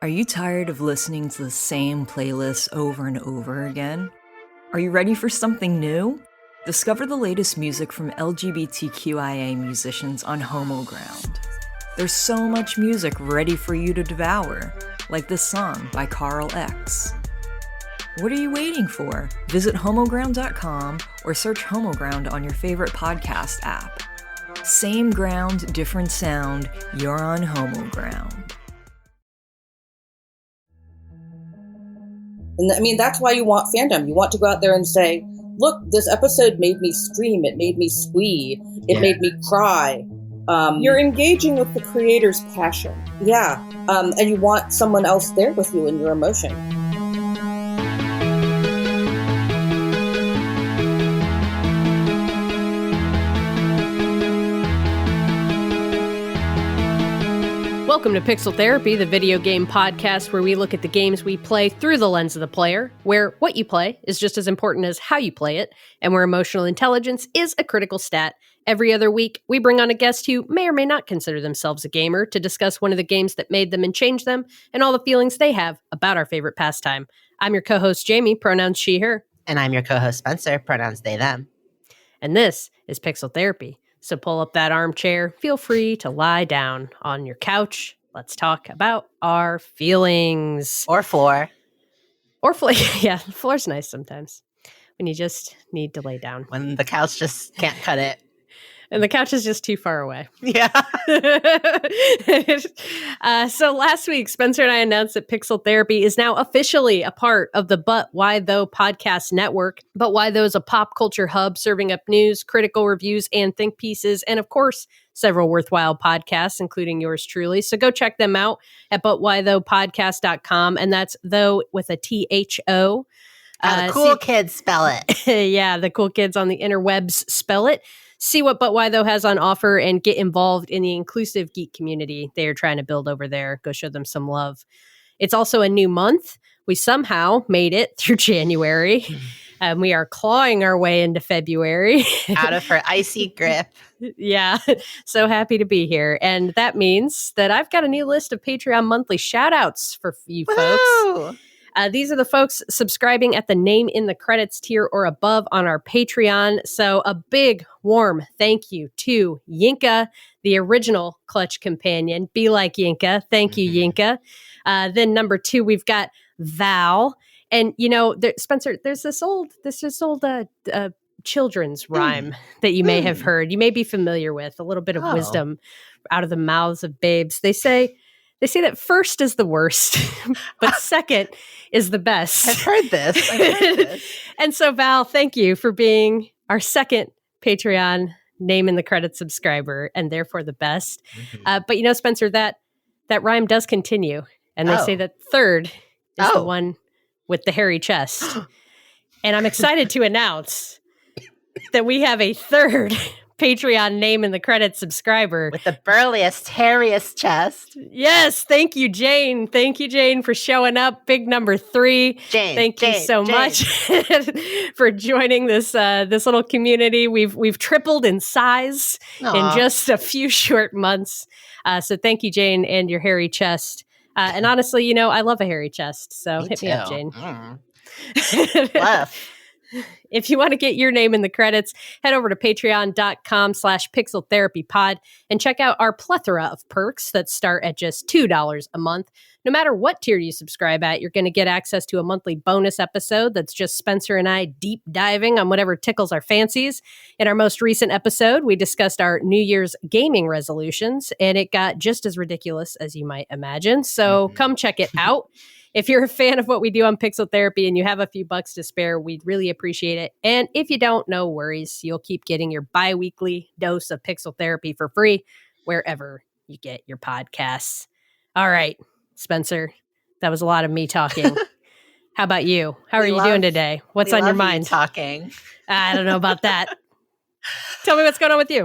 Are you tired of listening to the same playlists over and over again? Are you ready for something new? Discover the latest music from LGBTQIA musicians on Homo Ground. There's so much music ready for you to devour, like this song by Carl X. What are you waiting for? Visit homoground.com or search Homo Ground on your favorite podcast app. Same ground, different sound, you're on Homo Ground. And I mean, that's why you want fandom. You want to go out there and say, look, this episode made me scream. It made me squee. It made me cry. You're engaging with the creator's passion. Yeah. And you want someone else there with you in your emotion. Welcome to Pixel Therapy, the video game podcast where we look at the games we play through the lens of the player, where what you play is just as important as how you play it, and where emotional intelligence is a critical stat. Every other week, we bring on a guest who may or may not consider themselves a gamer to discuss one of the games that made them and changed them, and all the feelings they have about our favorite pastime. I'm your co-host, Jamie, pronouns she, her. And I'm your co-host, Spencer, pronouns they, them. And this is Pixel Therapy. So pull up that armchair, feel free to lie down on your couch. Let's talk about our feelings. Or floor. Or floor. Yeah, floor's nice sometimes when you just need to lay down. When the couch just can't cut it. And the couch is just too far away. Yeah. So last week, Spencer and I announced that Pixel Therapy is now officially a part of the But Why Though podcast network. But Why Though is a pop culture hub serving up news, critical reviews, and think pieces. And of course, several worthwhile podcasts, including yours truly. So go check them out at butwhythoughpodcast.com. And that's though with a THO. How the cool kids spell it. Yeah, the cool kids on the interwebs spell it. See what But Why Though has on offer and get involved in the inclusive geek community they are trying to build over there. Go show them some love. It's also a new month. We somehow made it through January. And we are clawing our way into February. Out of her icy grip. Yeah. So happy to be here. And that means that I've got a new list of Patreon monthly shout outs for you folks. These are the folks subscribing at the name in the credits tier or above on our Patreon. So a big, warm thank you to Yinka, the original Clutch companion. Be like Yinka. Thank you, Yinka. Then number 2, we've got Val. And, you know, Spencer, there's this old children's rhyme that you may have heard. You may be familiar with. A little bit of wisdom out of the mouths of babes. They say that first is the worst, but second is the best. I've heard this. And so, Val, thank you for being our second Patreon name in the credits subscriber and therefore the best. But you know, Spencer, that rhyme does continue. And they say that third is the one with the hairy chest. And I'm excited to announce that we have a third Patreon name in the credits subscriber. With the burliest, hairiest chest. Yes. Thank you, Jane. Thank you, Jane, for showing up. Big number 3. Jane. Thank you so much for joining this little community. We've tripled in size in just a few short months. So thank you, Jane, and your hairy chest. And honestly, you know, I love a hairy chest. So hit me up, Jane. Love. If you want to get your name in the credits, head over to patreon.com/pixeltherapypod and check out our plethora of perks that start at just $2 a month. No matter what tier you subscribe at, you're going to get access to a monthly bonus episode that's just Spencer and I deep diving on whatever tickles our fancies. In our most recent episode, we discussed our New Year's gaming resolutions, and it got just as ridiculous as you might imagine. So come check it out. If you're a fan of what we do on Pixel Therapy and you have a few bucks to spare, we'd really appreciate it. And if you don't, no worries. You'll keep getting your bi-weekly dose of Pixel Therapy for free wherever you get your podcasts. All right, Spencer, that was a lot of me talking. How about you? How are you doing today? What's on your mind? Talking. I don't know about that. Tell me what's going on with you.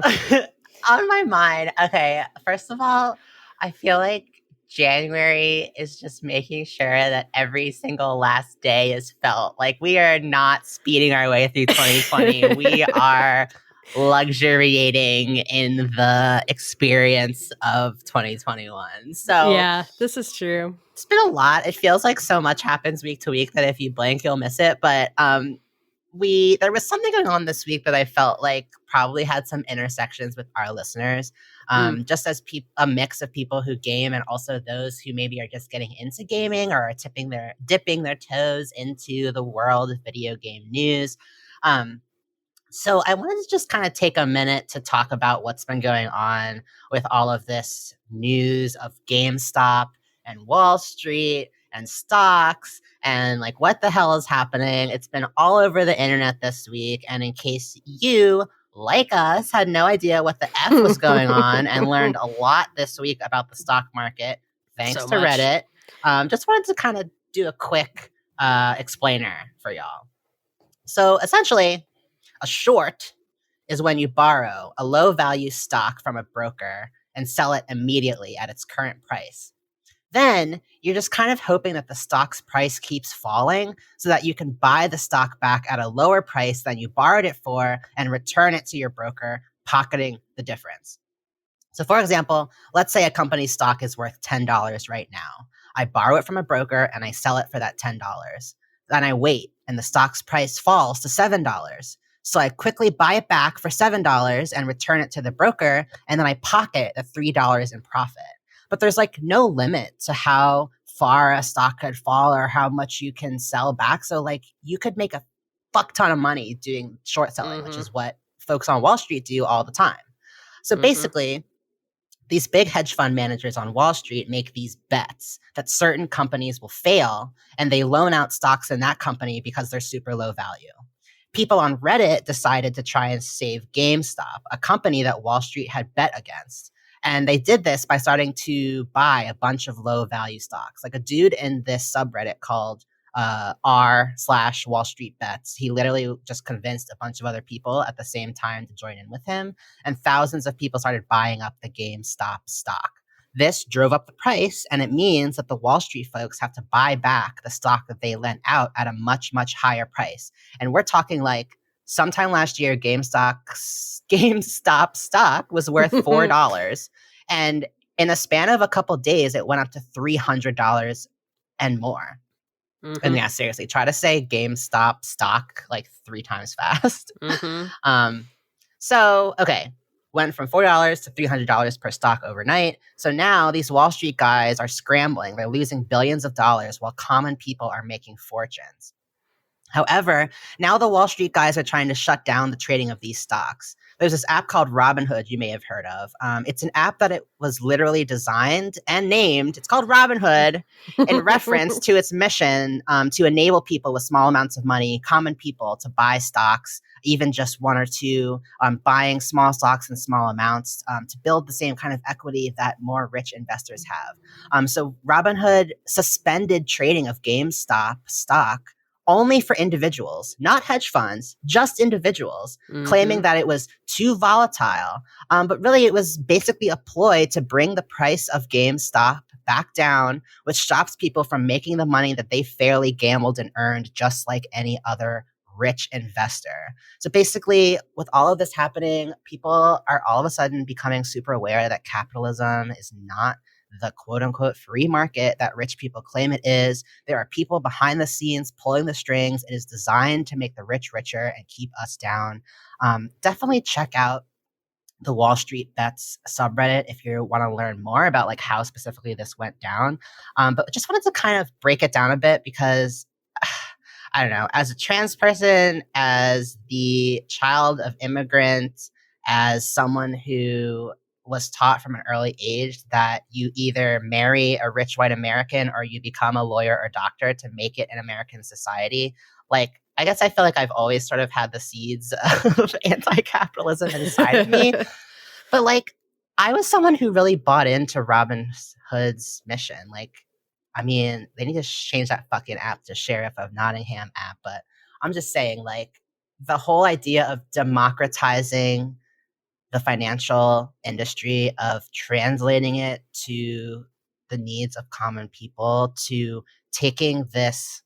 On my mind. Okay. First of all, I feel like January is just making sure that every single last day is felt. Like we are not speeding our way through 2020. We are luxuriating in the experience of 2021. So Yeah, this is true. it's been a lot. It feels like so much happens week to week that if you blink, you'll miss it. But there was something going on this week that I felt like probably had some intersections with our listeners, just as a mix of people who game and also those who maybe are just getting into gaming or are dipping their toes into the world of video game news. So I wanted to just kind of take a minute to talk about what's been going on with all of this news of GameStop and Wall Street and stocks and like what the hell is happening. It's been all over the internet this week. And in case you, like us, had no idea what the F was going on and learned a lot this week about the stock market, thanks So to much. Reddit, just wanted to kind of do a quick explainer for y'all. So essentially, a short is when you borrow a low value stock from a broker and sell it immediately at its current price. Then you're just kind of hoping that the stock's price keeps falling so that you can buy the stock back at a lower price than you borrowed it for and return it to your broker, pocketing the difference. So for example, let's say a company's stock is worth $10 right now. I borrow it from a broker and I sell it for that $10. Then I wait and the stock's price falls to $7. So I quickly buy it back for $7 and return it to the broker, and then I pocket the $3 in profit. But there's like no limit to how far a stock could fall or how much you can sell back. So like you could make a fuck ton of money doing short selling, which is what folks on Wall Street do all the time. So basically, these big hedge fund managers on Wall Street make these bets that certain companies will fail, and they loan out stocks in that company because they're super low value. People on Reddit decided to try and save GameStop, a company that Wall Street had bet against. And they did this by starting to buy a bunch of low value stocks. Like a dude in this subreddit called r/Wall Street Bets. He literally just convinced a bunch of other people at the same time to join in with him. And thousands of people started buying up the GameStop stock. This drove up the price, and it means that the Wall Street folks have to buy back the stock that they lent out at a much, much higher price. And we're talking like sometime last year, GameStop stock was worth $4. And in a span of a couple days, it went up to $300 and more. And yeah, seriously, try to say GameStop stock like 3 times fast. So, okay. Went from $4 to $300 per stock overnight. So now these Wall Street guys are scrambling. They're losing billions of dollars while common people are making fortunes. However, now the Wall Street guys are trying to shut down the trading of these stocks. There's this app called Robinhood you may have heard of. It's an app that it was literally designed and named. It's called Robinhood in reference to its mission to enable people with small amounts of money, common people, to buy stocks, even just 1 or 2, buying small stocks in small amounts to build the same kind of equity that more rich investors have. So Robinhood suspended trading of GameStop stock only for individuals, not hedge funds, just individuals, claiming that it was too volatile. But really, it was basically a ploy to bring the price of GameStop back down, which stops people from making the money that they fairly gambled and earned just like any other rich investor. So basically, with all of this happening, people are all of a sudden becoming super aware that capitalism is not the quote-unquote free market that rich people claim it is. There are people behind the scenes pulling the strings. It is designed to make the rich richer and keep us down. Definitely check out the Wall Street Bets subreddit if you want to learn more about like how specifically this went down. But just wanted to kind of break it down a bit because I don't know, as a trans person, as the child of immigrants, as someone who was taught from an early age that you either marry a rich white American or you become a lawyer or doctor to make it in American society. Like, I guess I feel like I've always sort of had the seeds of anti-capitalism inside of me. But like, I was someone who really bought into Robin Hood's mission. Like, I mean, they need to change that fucking app to Sheriff of Nottingham app. But I'm just saying, like, the whole idea of democratizing the financial industry, of translating it to the needs of common people, to taking this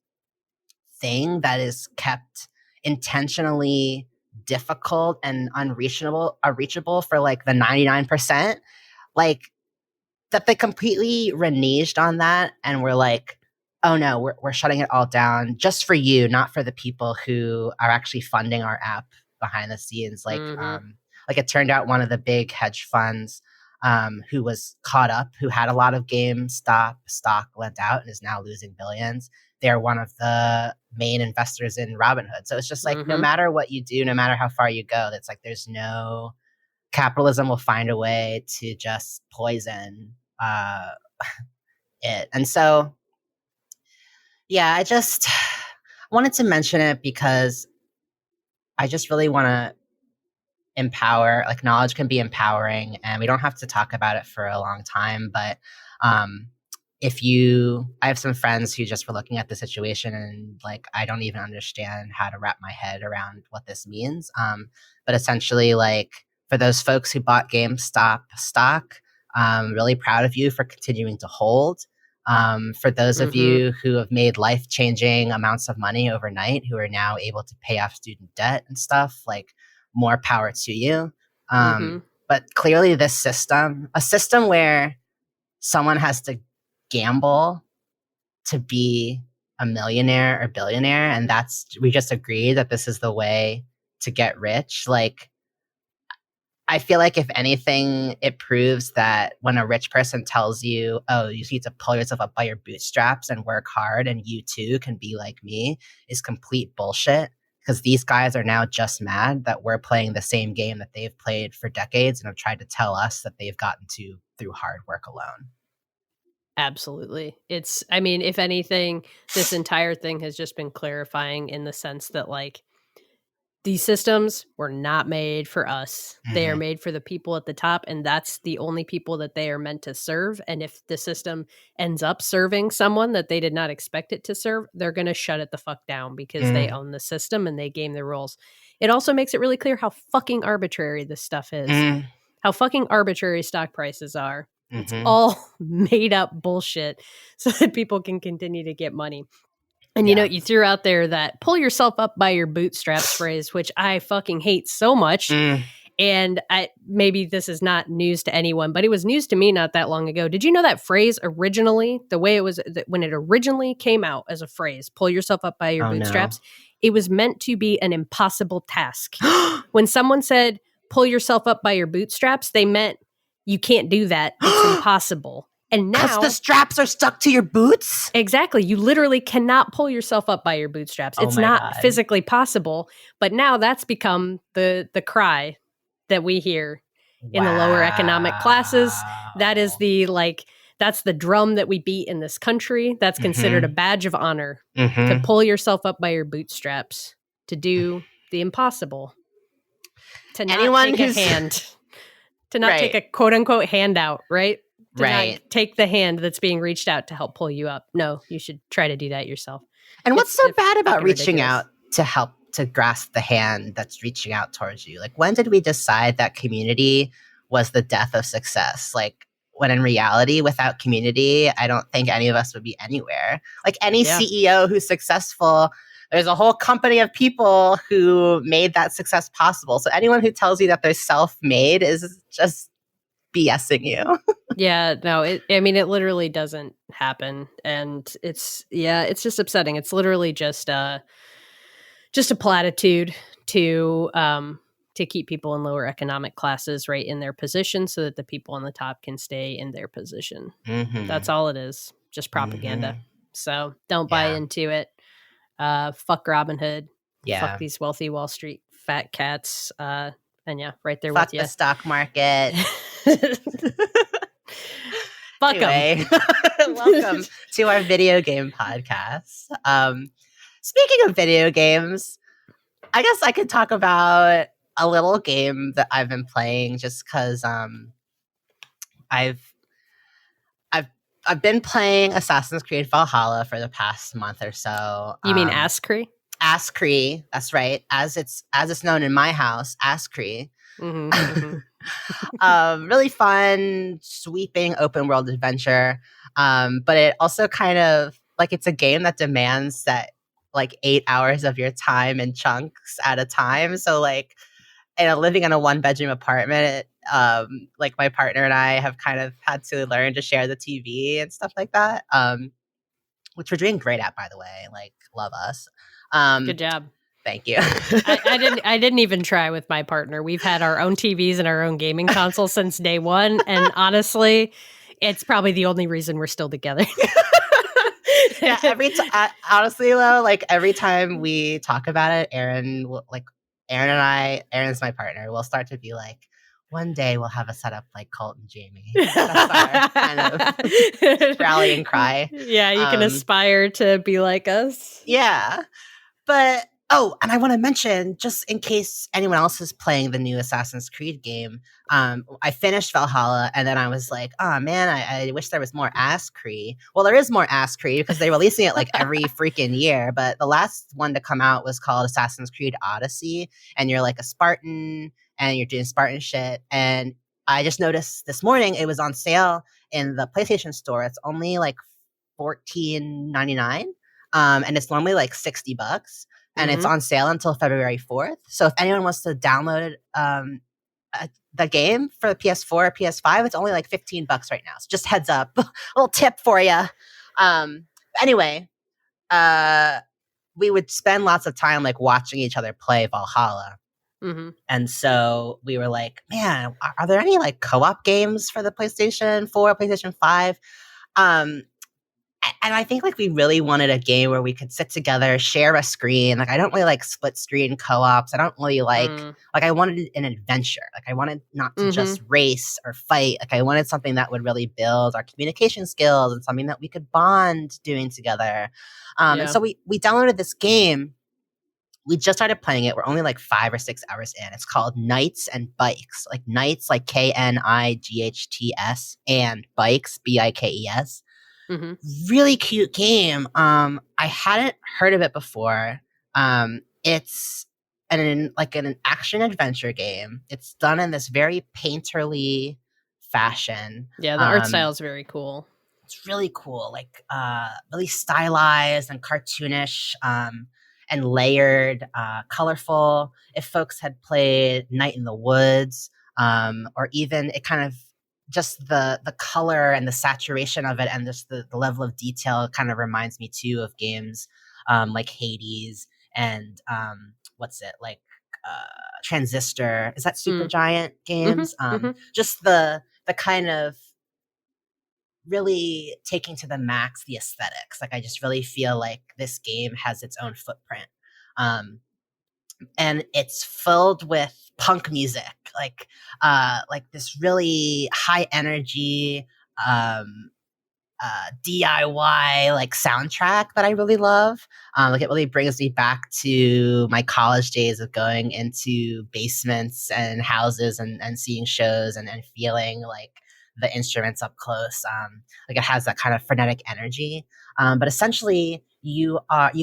thing that is kept intentionally difficult and unreachable for like the 99%, like that they completely reneged on that and were like, oh no, we're shutting it all down just for you, not for the people who are actually funding our app behind the scenes. Like it turned out one of the big hedge funds who was caught up, who had a lot of GameStop stock lent out and is now losing billions. They're one of the main investors in Robinhood. So it's just like, no matter what you do, no matter how far you go, it's like there's no capitalism will find a way to just poison it. And so, yeah, I just wanted to mention it because I just really want to empower, like knowledge can be empowering and we don't have to talk about it for a long time. But I have some friends who just were looking at the situation and like, I don't even understand how to wrap my head around what this means. But essentially, like for those folks who bought GameStop stock, really proud of you for continuing to hold. For those of you who have made life-changing amounts of money overnight, who are now able to pay off student debt and stuff, like more power to you. But clearly this system, a system where someone has to gamble to be a millionaire or billionaire, and we just agreed that this is the way to get rich. Like, I feel like if anything, it proves that when a rich person tells you, oh, you need to pull yourself up by your bootstraps and work hard and you too can be like me, is complete bullshit. Because these guys are now just mad that we're playing the same game that they've played for decades and have tried to tell us that they've gotten to through hard work alone. Absolutely. I mean, if anything, this entire thing has just been clarifying in the sense that like, these systems were not made for us. They are made for the people at the top, and that's the only people that they are meant to serve. And if the system ends up serving someone that they did not expect it to serve, they're going to shut it the fuck down because they own the system and they game the rules. It also makes it really clear how fucking arbitrary this stuff is, how fucking arbitrary stock prices are. It's all made up bullshit so that people can continue to get money. And, you know, you threw out there that pull yourself up by your bootstraps phrase, which I fucking hate so much. And maybe this is not news to anyone, but it was news to me not that long ago. Did you know that phrase originally, the way it was, when it originally came out as a phrase, pull yourself up by your bootstraps, it was meant to be an impossible task. When someone said, pull yourself up by your bootstraps, they meant you can't do that. It's impossible. And now, because the straps are stuck to your boots? Exactly. You literally cannot pull yourself up by your bootstraps. It's not physically possible. But now that's become the cry that we hear in the lower economic classes. That is that's the drum that we beat in this country. That's considered a badge of honor to pull yourself up by your bootstraps, to do the impossible, to not take a hand, to not take a quote unquote handout, right? To not take the hand that's being reached out to help pull you up. No, you should try to do that yourself. And what's so bad about reaching out to help to grasp the hand that's reaching out towards you? Like, when did we decide that community was the death of success? Like, when in reality, without community, I don't think any of us would be anywhere. Like, any CEO who's successful, there's a whole company of people who made that success possible. So anyone who tells you that they're self-made is just BSing you. Yeah, no, it literally doesn't happen. And it's just upsetting. It's literally just a platitude to keep people in lower economic classes right in their position so that the people on the top can stay in their position. That's all it is. Just propaganda. So don't buy into it. Fuck Robinhood. Fuck these wealthy Wall Street fat cats. And right there fuck with you. The stock market. Fuck them. Welcome to our video game podcast. Speaking of video games, I guess I could talk about a little game that I've been playing just because I've been playing Assassin's Creed Valhalla for the past month or so. You mean Ascree? Ascree, that's right. As it's known in my house, Ascree. Really fun, sweeping open world adventure. But it also kind of like, it's a game that demands that like 8 hours of your time in chunks at a time. So like, living in a 1-bedroom apartment, like my partner and I have kind of had to learn to share the TV and stuff like that. Which we're doing great at, by the way. Like, love us. Good job. Thank you. I didn't even try with my partner. We've had our own TVs and our own gaming console since day one, and honestly, it's probably the only reason we're still together. Yeah, honestly though, like every time we talk about it, Aaron's my partner, will start to be like, one day we'll have a setup like Colt and Jamie. That's our kind of rallying cry. Yeah, you can aspire to be like us. Yeah. But, and I want to mention, just in case anyone else is playing the new Assassin's Creed game, I finished Valhalla, and then I was like, oh man, I wish there was more Ascree. Well, there is more Ascree because they're releasing it like every freaking year, but the last one to come out was called Assassin's Creed Odyssey, and you're like a Spartan, and you're doing Spartan shit, and I just noticed this morning it was on sale in the PlayStation Store. It's only like $14.99. And it's normally like $60, and it's on sale until February 4th. So if anyone wants to download the game for the PS4 or PS5, it's only like $15 right now. So just heads up, a little tip for you. Anyway, we would spend lots of time like watching each other play Valhalla. And so we were like, man, are there any like co-op games for the PlayStation 4, PlayStation 5? And I think like we really wanted a game where we could sit together, share a screen. Like I don't really like split screen co-ops. I don't really like I wanted an adventure. Like I wanted not to just race or fight. Like I wanted something that would really build our communication skills and something that we could bond doing together. And so we downloaded this game. We just started playing it. We're only like 5 or 6 hours in. It's called Knights and Bikes. Like Knights, like KNIGHTS, and Bikes, BIKES. Really cute game. I hadn't heard of it before. It's an action adventure game. It's done in this very painterly fashion. Yeah, the art style is very cool. It's really cool, like really stylized and cartoonish, and layered, colorful. If folks had played Night in the Woods, or even it kind of just the color and the saturation of it and just the level of detail kind of reminds me too of games like Hades and Transistor. Is that Supergiant games? Just the kind of really taking to the max the aesthetics. Like I just really feel like this game has its own footprint. And it's filled with punk music, like this really high energy DIY like soundtrack that I really love. Like it really brings me back to my college days of going into basements and houses and seeing shows and feeling like the instruments up close. Like it has that kind of frenetic energy. But essentially you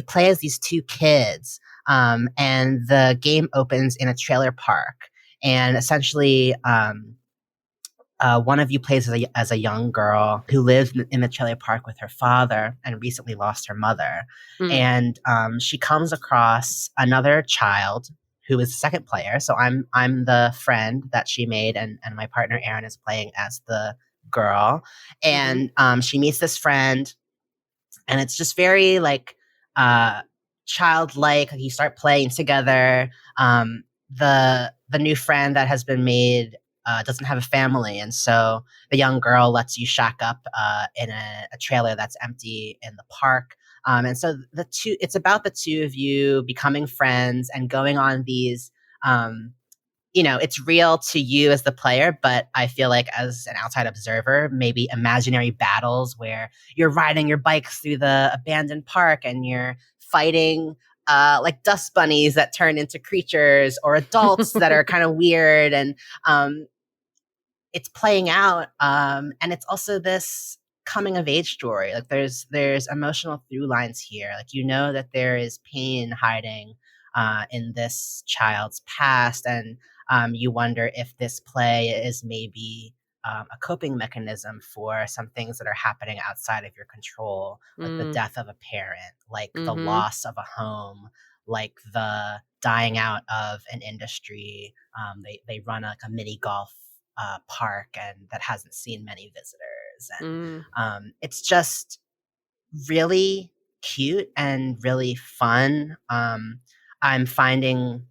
play as these two kids, and the game opens in a trailer park. And essentially, one of you plays as a young girl who lives in the trailer park with her father and recently lost her mother. And she comes across another child who is the second player. So I'm the friend that she made, and my partner Aaron is playing as the girl. And she meets this friend, and it's just very like childlike. Like you start playing together. The new friend that has been made doesn't have a family, and so the young girl lets you shack up in a trailer that's empty in the park. And so it's about the two of you becoming friends and going on these, it's real to you as the player, but I feel like as an outside observer, maybe imaginary battles where you're riding your bikes through the abandoned park and you're fighting like dust bunnies that turn into creatures or adults that are kind of weird. And it's playing out. And it's also this coming of age story. Like there's emotional through lines here. Like, that there is pain hiding in this child's past. And you wonder if this play is maybe a coping mechanism for some things that are happening outside of your control, like the death of a parent, like the loss of a home, like the dying out of an industry. They run like a mini golf park and that hasn't seen many visitors. And it's just really cute and really fun. I'm finding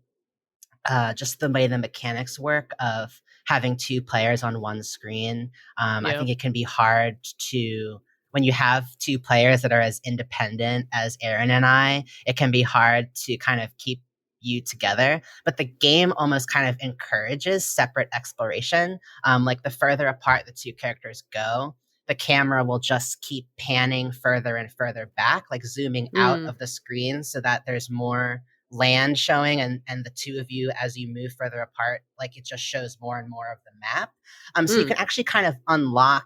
just the way the mechanics work of having two players on one screen. I think it can be hard to, when you have two players that are as independent as Aaron and I, it can be hard to kind of keep you together. But the game almost kind of encourages separate exploration. Like the further apart the two characters go, the camera will just keep panning further and further back, like zooming out of the screen so that there's more land showing, and the two of you, as you move further apart, like it just shows more and more of the map. So you can actually kind of unlock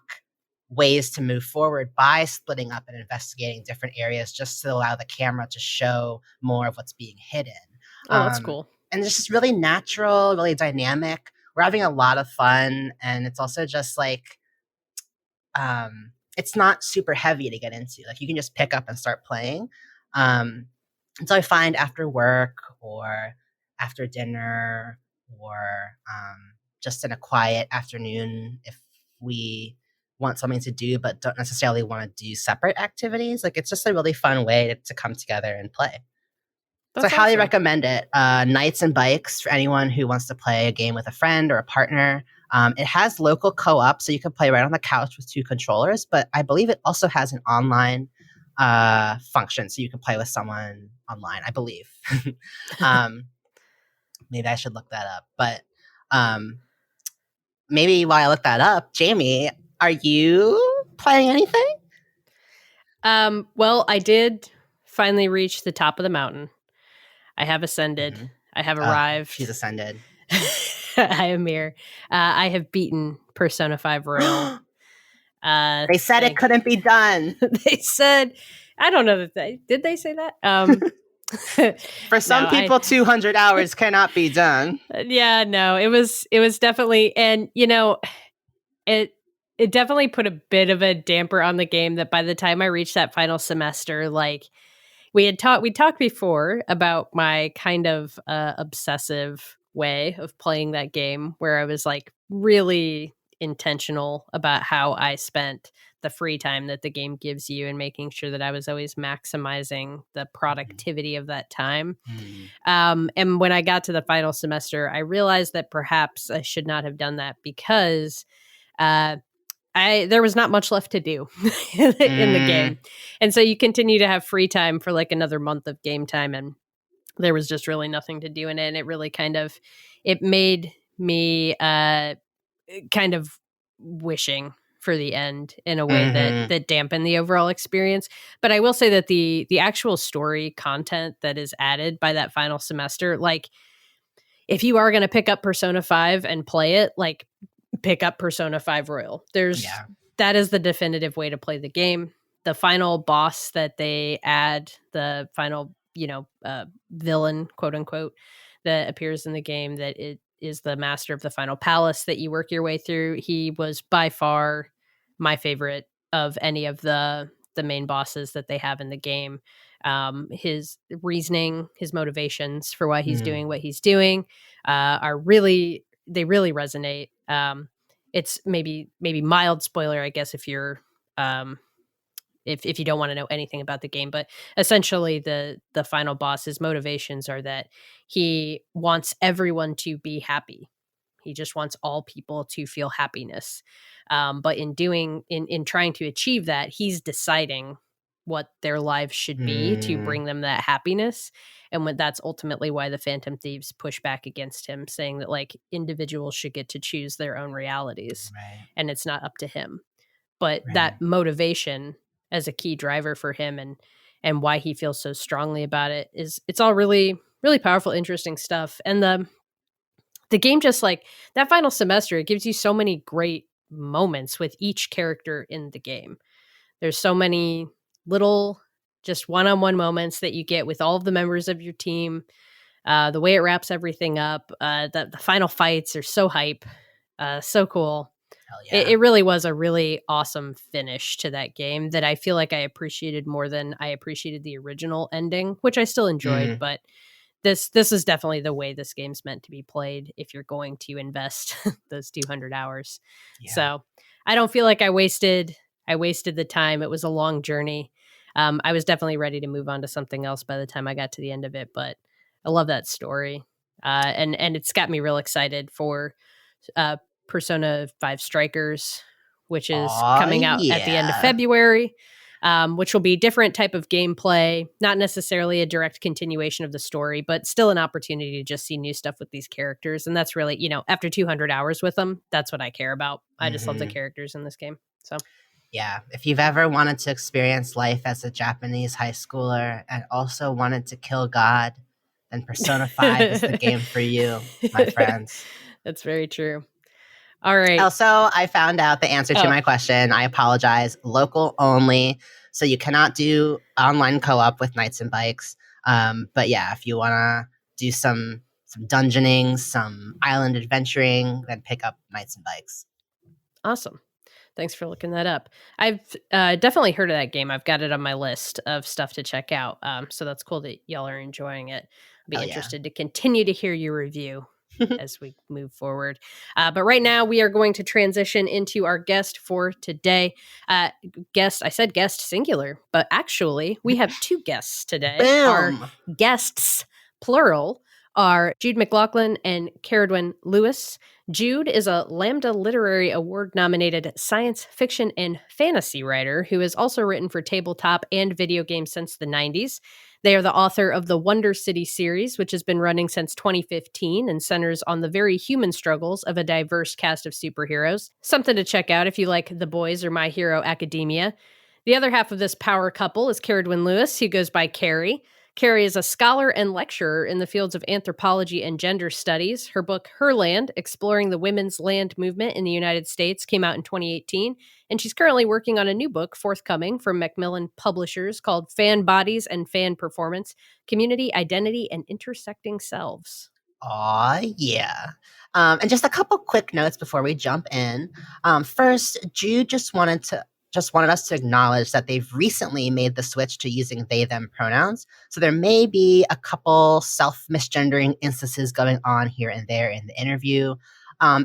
ways to move forward by splitting up and investigating different areas just to allow the camera to show more of what's being hidden. Oh, that's cool. And it's just really natural, really dynamic. We're having a lot of fun, and it's also just like it's not super heavy to get into. Like you can just pick up and start playing. And so I find after work or after dinner or just in a quiet afternoon, if we want something to do but don't necessarily want to do separate activities, like it's just a really fun way to come together and play. That's so I highly recommend it. Knights and Bikes for anyone who wants to play a game with a friend or a partner. It has local co-op, so you can play right on the couch with two controllers, but I believe it also has an online function, so you can play with someone online, I believe. Maybe I should look that up. But maybe while I look that up, Jamie, are you playing anything? Well, I did finally reach the top of the mountain. I have ascended. I have arrived. She's ascended. I am here. I have beaten Persona 5 Royal. They said it couldn't be done. They said, I don't know that did they say that? For some people, 200 hours cannot be done. Yeah, no, it was definitely, and it definitely put a bit of a damper on the game that by the time I reached that final semester, like we talked before about my kind of obsessive way of playing that game, where I was like really intentional about how I spent the free time that the game gives you and making sure that I was always maximizing the productivity of that time. And when I got to the final semester, I realized that perhaps I should not have done that because there was not much left to do in the game. And so you continue to have free time for like another month of game time, and there was just really nothing to do in it. And it really it made me kind of wishing for the end in a way that dampened the overall experience. But I will say that the actual story content that is added by that final semester, like if you are going to pick up Persona 5 and play it, like pick up Persona 5 Royal. That is the definitive way to play the game. The final boss that they add, the final, villain, quote unquote, that appears in the game, that it is the master of the final palace that you work your way through. He was by far my favorite of any of the main bosses that they have in the game. His reasoning, his motivations for why he's doing what he's doing they really resonate. It's maybe mild spoiler, I guess, if you're if you don't want to know anything about the game, but essentially the final boss's motivations are that he wants everyone to be happy. He just wants all people to feel happiness. But in trying to achieve that, he's deciding what their lives should be to bring them that happiness. And that's ultimately why the Phantom Thieves push back against him, saying that like individuals should get to choose their own realities, and it's not up to him. But that motivation as a key driver for him and why he feels so strongly about it it's all really, really powerful, interesting stuff. And the game, just like that final semester, it gives you so many great moments with each character in the game. There's so many little just one-on-one moments that you get with all of the members of your team. The way it wraps everything up, the final fights are so hype, so cool. Hell yeah. It really was a really awesome finish to that game that I feel like I appreciated more than I appreciated the original ending, which I still enjoyed. But this is definitely the way this game's meant to be played if you're going to invest those 200 hours. Yeah. So I don't feel like I wasted the time. It was a long journey. I was definitely ready to move on to something else by the time I got to the end of it, but I love that story. And it's got me real excited for Persona 5 Strikers, which is coming out at the end of February, which will be different type of gameplay, not necessarily a direct continuation of the story, but still an opportunity to just see new stuff with these characters. And that's really, after 200 hours with them, that's what I care about. I just love the characters in this game. So yeah, if you've ever wanted to experience life as a Japanese high schooler and also wanted to kill God, then Persona 5 is the game for you, my friends. That's very true. All right. Also, I found out the answer to my question. I apologize. Local only. So you cannot do online co-op with Knights and Bikes. But yeah, if you want to do some dungeoning, some island adventuring, then pick up Knights and Bikes. Awesome. Thanks for looking that up. I've definitely heard of that game. I've got it on my list of stuff to check out. So that's cool that y'all are enjoying it. I'll be interested to continue to hear your review as we move forward. But right now we are going to transition into our guest for today. I said guest singular, but actually we have two guests today. Boom. Our guests, plural, are Jude McLaughlin and Keridwen Luis. Jude is a Lambda Literary Award-nominated science fiction and fantasy writer who has also written for tabletop and video games since the 90s. They are the author of the Wonder City series, which has been running since 2015 and centers on the very human struggles of a diverse cast of superheroes. Something to check out if you like The Boys or My Hero Academia. The other half of this power couple is Keridwen Luis, who goes by Carrie. Carrie is a scholar and lecturer in the fields of anthropology and gender studies. Her book, Her Land, Exploring the Women's Land Movement in the United States, came out in 2018, and she's currently working on a new book forthcoming from Macmillan Publishers called Fan Bodies and Fan Performance, Community, Identity, and Intersecting Selves. Aw, yeah. And just a couple quick notes before we jump in. First, Jude just wanted us to acknowledge that they've recently made the switch to using they, them pronouns. So there may be a couple self-misgendering instances going on here and there in the interview.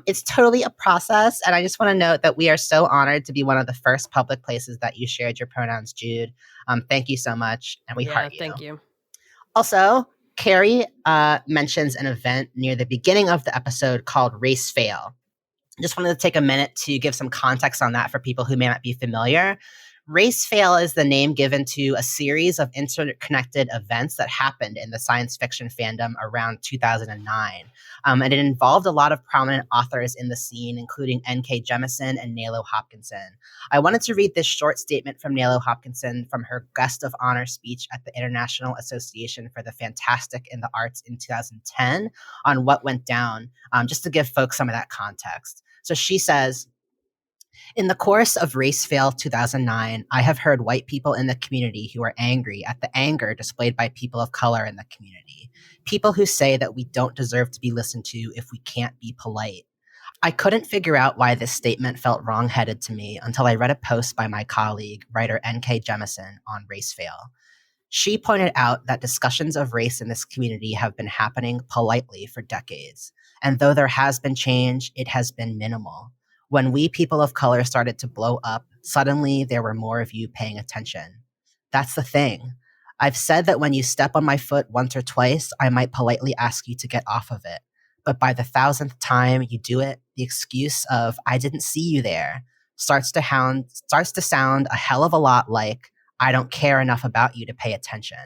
It's totally a process. And I just want to note that we are so honored to be one of the first public places that you shared your pronouns, Jude. Thank you so much. And we heart you. Thank you. Also, Carrie mentions an event near the beginning of the episode called Race Fail. Just wanted to take a minute to give some context on that for people who may not be familiar. Race Fail is the name given to a series of interconnected events that happened in the science fiction fandom around 2009. And it involved a lot of prominent authors in the scene, including N.K. Jemisin and Nalo Hopkinson. I wanted to read this short statement from Nalo Hopkinson from her guest of honor speech at the International Association for the Fantastic in the Arts in 2010 on what went down, just to give folks some of that context. So she says, "In the course of Race Fail 2009, I have heard white people in the community who are angry at the anger displayed by people of color in the community. People who say that we don't deserve to be listened to if we can't be polite. I couldn't figure out why this statement felt wrong-headed to me until I read a post by my colleague, writer N.K. Jemisin, on Race Fail. She pointed out that discussions of race in this community have been happening politely for decades. And though there has been change, it has been minimal. When we people of color started to blow up, suddenly there were more of you paying attention. That's the thing. I've said that when you step on my foot once or twice, I might politely ask you to get off of it. But by the 1,000th time you do it, the excuse of, I didn't see you there, starts to sound a hell of a lot like, I don't care enough about you to pay attention.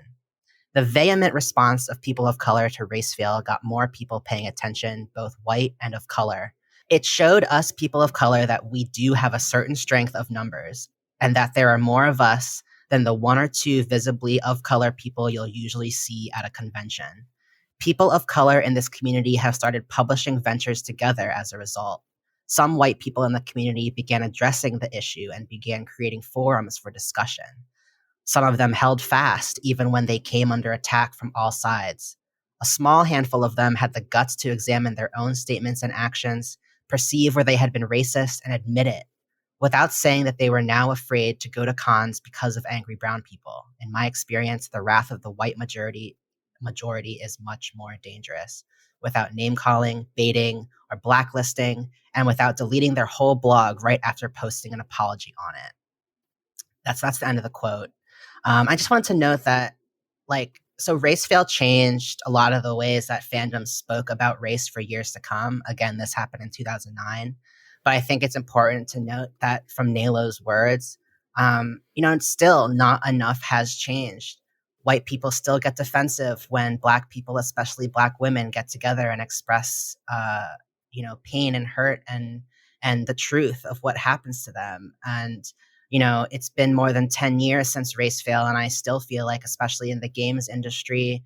The vehement response of people of color to Race Fail got more people paying attention, both white and of color. It showed us people of color that we do have a certain strength of numbers, and that there are more of us than the one or two visibly of color people you'll usually see at a convention. People of color in this community have started publishing ventures together as a result. Some white people in the community began addressing the issue and began creating forums for discussion. Some of them held fast even when they came under attack from all sides. A small handful of them had the guts to examine their own statements and actions, perceive where they had been racist and admit it, without saying that they were now afraid to go to cons because of angry brown people. In my experience, the wrath of the white majority is much more dangerous. Without name-calling, baiting, or blacklisting, and without deleting their whole blog right after posting an apology on it. That's the end of the quote. I just wanted to note that, so Racefail changed a lot of the ways that fandoms spoke about race for years to come. Again, this happened in 2009. But I think it's important to note that from Nalo's words, it's still not enough has changed. White people still get defensive when Black people, especially Black women, get together and express, pain and hurt and the truth of what happens to them. And it's been more than 10 years since Racefail, and I still feel like, especially in the games industry,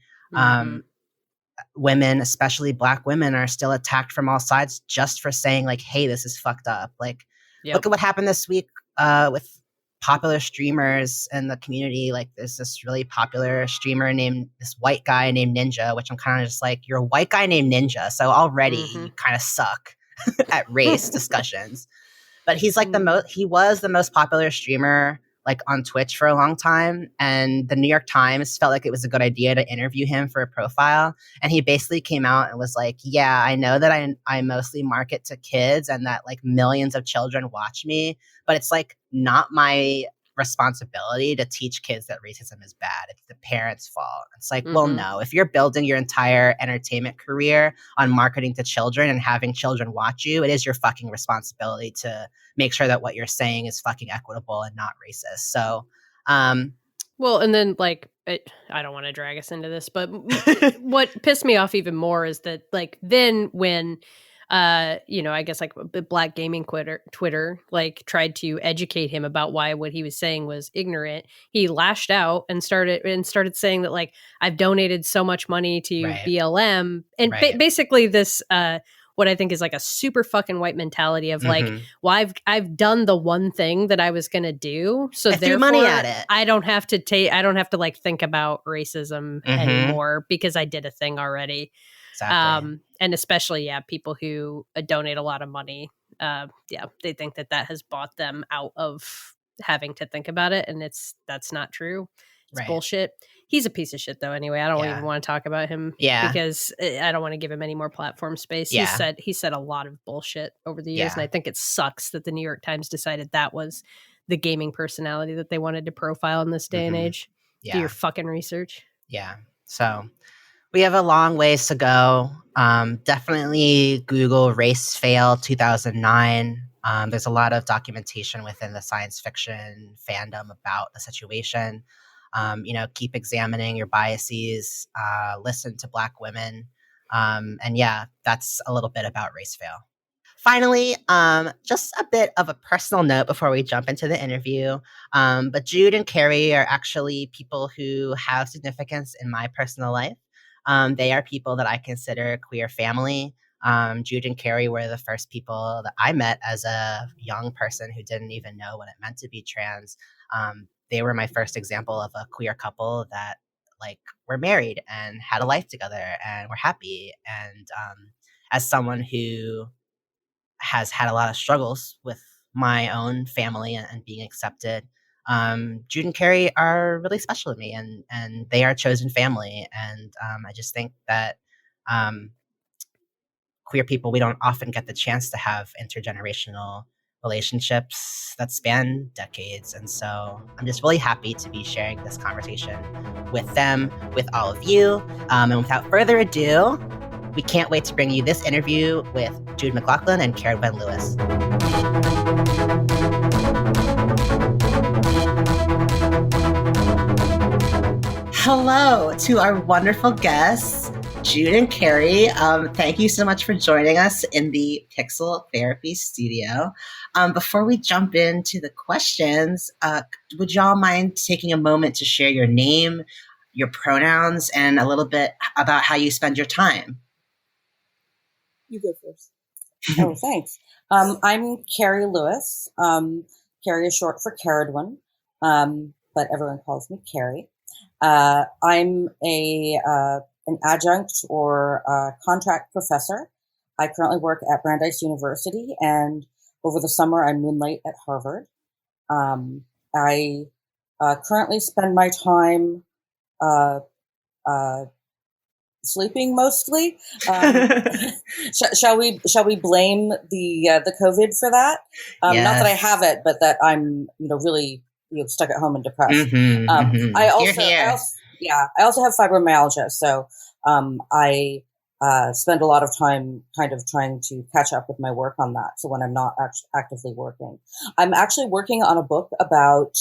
women, especially Black women, are still attacked from all sides just for saying, like, hey, this is fucked up. Like, look at what happened this week with popular streamers in the community. Like, there's this really popular streamer this white guy named Ninja, which I'm kind of just like, you're a white guy named Ninja, so already you kind of suck at race discussions. But he's like he was the most popular streamer like on Twitch for a long time. And the New York Times felt like it was a good idea to interview him for a profile. And he basically came out and was like, yeah, I know that I mostly market to kids and that like millions of children watch me, but it's like not my responsibility to teach kids that racism is bad. It's the parents' fault. It's like, well, no, if you're building your entire entertainment career on marketing to children and having children watch you, it is your fucking responsibility to make sure that what you're saying is fucking equitable and not racist. So, well, and then I don't want to drag us into this, but what pissed me off even more is that then when I guess the Black Gaming Twitter tried to educate him about why what he was saying was ignorant, he lashed out and started saying that I've donated so much money to BLM and basically this what I think is a super fucking white mentality of well, I've done the one thing that I was gonna do, so therefore money at it. I don't have to think about racism anymore because I did a thing already. Exactly. And especially, people who donate a lot of money, they think that has bought them out of having to think about it, and that's not true. It's bullshit. He's a piece of shit, though. Anyway, I don't even want to talk about him because I don't want to give him any more platform space. He said a lot of bullshit over the years, and I think it sucks that the New York Times decided that was the gaming personality that they wanted to profile in this day and age. Do your fucking research. Yeah. So we have a long ways to go. Definitely Google Racefail 2009. There's a lot of documentation within the science fiction fandom about the situation. Keep examining your biases, listen to Black women. And that's a little bit about Racefail. Finally, just a bit of a personal note before we jump into the interview. But Jude and Carrie are actually people who have significance in my personal life. They are people that I consider queer family. Jude and Carrie were the first people that I met as a young person who didn't even know what it meant to be trans. They were my first example of a queer couple that were married and had a life together and were happy. And as someone who has had a lot of struggles with my own family and being accepted, Jude and Carrie are really special to me, and they are chosen family. And I just think that queer people, we don't often get the chance to have intergenerational relationships that span decades. And so I'm just really happy to be sharing this conversation with them, with all of you. And without further ado, we can't wait to bring you this interview with Jude McLaughlin and Keridwen Luis. Hello to our wonderful guests, Jude and Carrie. Thank you so much for joining us in the Pixel Therapy Studio. Before we jump into the questions, would y'all mind taking a moment to share your name, your pronouns, and a little bit about how you spend your time? You go first. Oh, thanks. I'm Carrie Lewis. Carrie is short for Keridwen, but everyone calls me Carrie. I'm an adjunct or contract professor I currently work at Brandeis University, and over the summer I moonlight at Harvard. I currently spend my time sleeping mostly. Shall we blame the COVID for that? Yes. Not that I have it, but that I'm really stuck at home and depressed. I also have fibromyalgia, so I spend a lot of time kind of trying to catch up with my work on that. So when I'm not actively working, I'm actually working on a book about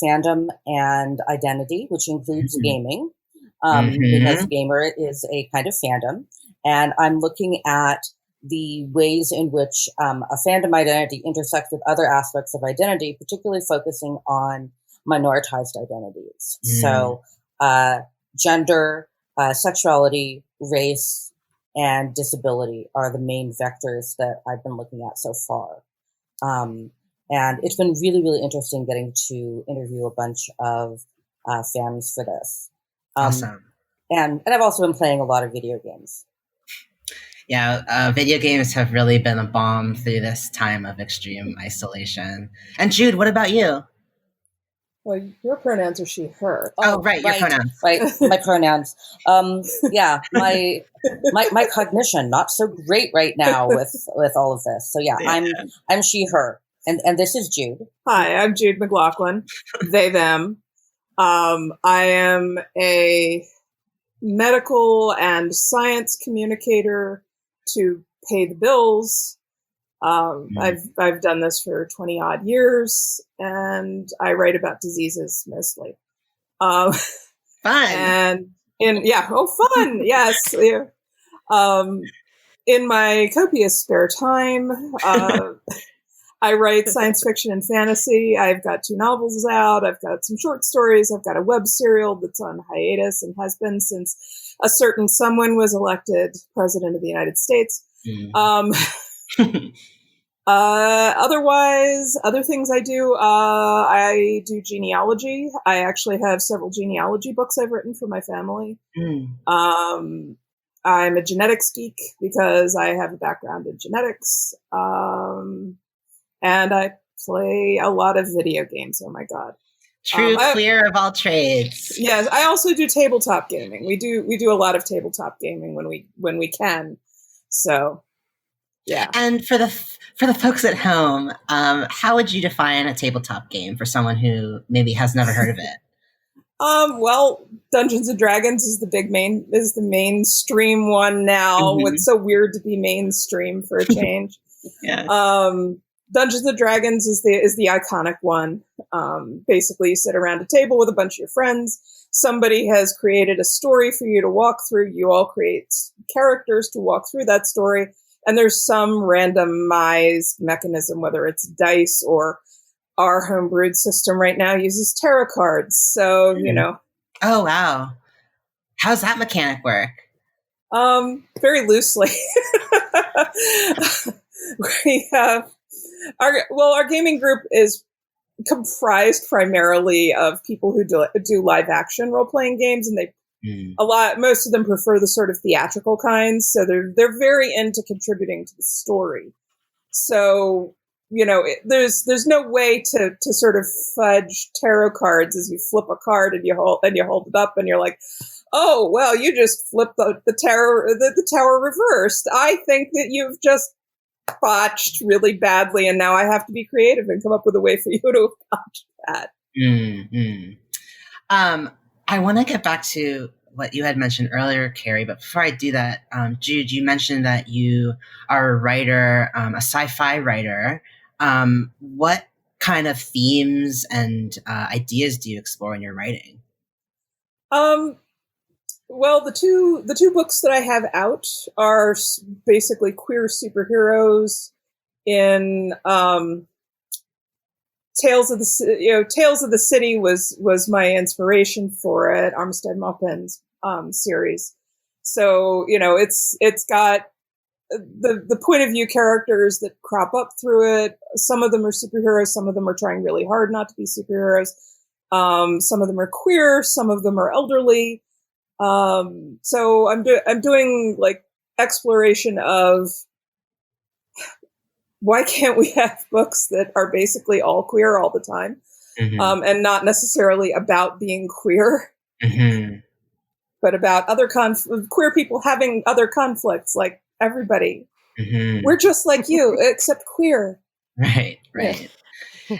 fandom and identity, which includes gaming. Because gamer is a kind of fandom, and I'm looking at the ways in which a fandom identity intersects with other aspects of identity, particularly focusing on minoritized identities. So gender, sexuality, race, and disability are the main vectors that I've been looking at so far. And it's been really, really interesting getting to interview a bunch of fans for this. Awesome. And I've also been playing a lot of video games. Yeah, video games have really been a balm through this time of extreme isolation. And Jude, what about you? Well, your pronouns are she, her. Oh, right, your pronouns. Right, my pronouns. Yeah, my cognition not so great right now with all of this. So yeah. I'm she, her, and this is Jude. Hi, I'm Jude McLaughlin. They, them. I am a medical and science communicator to pay the bills. I've done this for 20 odd years, and I write about diseases mostly. Fun. And fun. Yes. Yeah. In my copious spare time, I write science fiction and fantasy. I've got 2 novels out. I've got some short stories. I've got a web serial that's on hiatus and has been since a certain someone was elected president of the United States. Otherwise, other things I do genealogy. I actually have several genealogy books I've written for my family. I'm a genetics geek because I have a background in genetics. And I play a lot of video games. Oh my God. True queer of all trades. Yes. I also do tabletop gaming. We do a lot of tabletop gaming when we can. So yeah. And for the folks at home, how would you define a tabletop game for someone who maybe has never heard of it? Well, Dungeons and Dragons is the mainstream one now. It's so weird to be mainstream for a change. Yeah. Dungeons and Dragons is the iconic one. Basically, you sit around a table with a bunch of your friends. Somebody has created a story for you to walk through. You all create characters to walk through that story. And there's some randomized mechanism, whether it's dice or our homebrewed system right now uses tarot cards. So, Oh, wow. How's that mechanic work? Very loosely. We have our gaming group is comprised primarily of people who do live action role playing games, and most of them prefer the sort of theatrical kinds. So they're very into contributing to the story. So there's no way to sort of fudge tarot cards as you flip a card and you hold it up and you're like, oh well, you just flipped the tower reversed. I think that you've just botched really badly, and now I have to be creative and come up with a way for you to botch that. I want to get back to what you had mentioned earlier, Carrie, but before I do that, Jude, you mentioned that you are a writer, a sci-fi writer. What kind of themes and ideas do you explore in your writing? Well, the two books that I have out are basically queer superheroes in Tales of the City was my inspiration for it, Armistead Maupin's series. So, it's got the point of view characters that crop up through it. Some of them are superheroes, some of them are trying really hard not to be superheroes. Some of them are queer, some of them are elderly. So I'm doing like exploration of why can't we have books that are basically all queer all the time, and not necessarily about being queer, but about other queer people having other conflicts, like everybody. We're just like you, except queer. Right.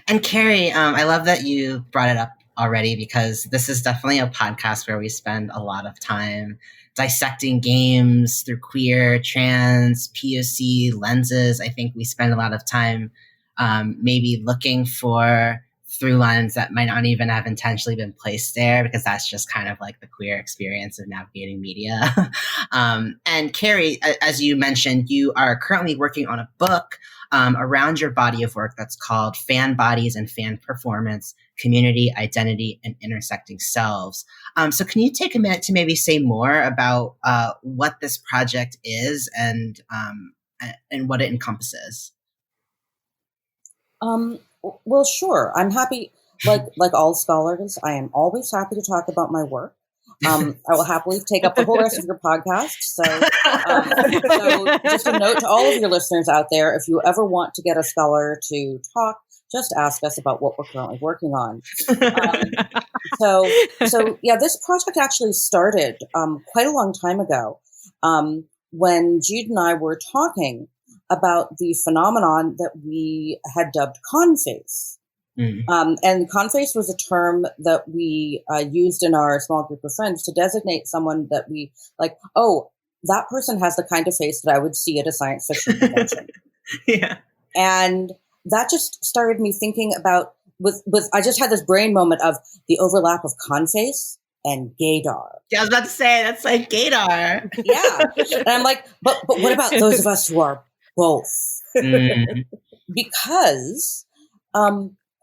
And Carrie, I love that you brought it up already, because this is definitely a podcast where we spend a lot of time dissecting games through queer, trans, POC lenses. I think we spend a lot of time maybe looking for through lines that might not even have intentionally been placed there, because that's just kind of like the queer experience of navigating media. And Carrie, as you mentioned, you are currently working on a book around your body of work that's called Fan Bodies and Fan Performance, Community, Identity, and Intersecting Selves. So can you take a minute to maybe say more about what this project is and what it encompasses? Well, sure. I'm happy, like all scholars, I am always happy to talk about my work. I will happily take up the whole rest of your podcast. So just a note to all of your listeners out there, if you ever want to get a scholar to talk, just ask us about what we're currently working on. So yeah, this project actually started quite a long time ago when Jude and I were talking about the phenomenon that we had dubbed conface. And conface was a term that we used in our small group of friends to designate someone that we like, oh, that person has the kind of face that I would see at a science fiction convention. Yeah. And that just started me thinking about, I just had this brain moment of the overlap of conface and gaydar. Yeah, I was about to say, that's like gaydar. Yeah. And I'm like, but what about those of us who are both? Because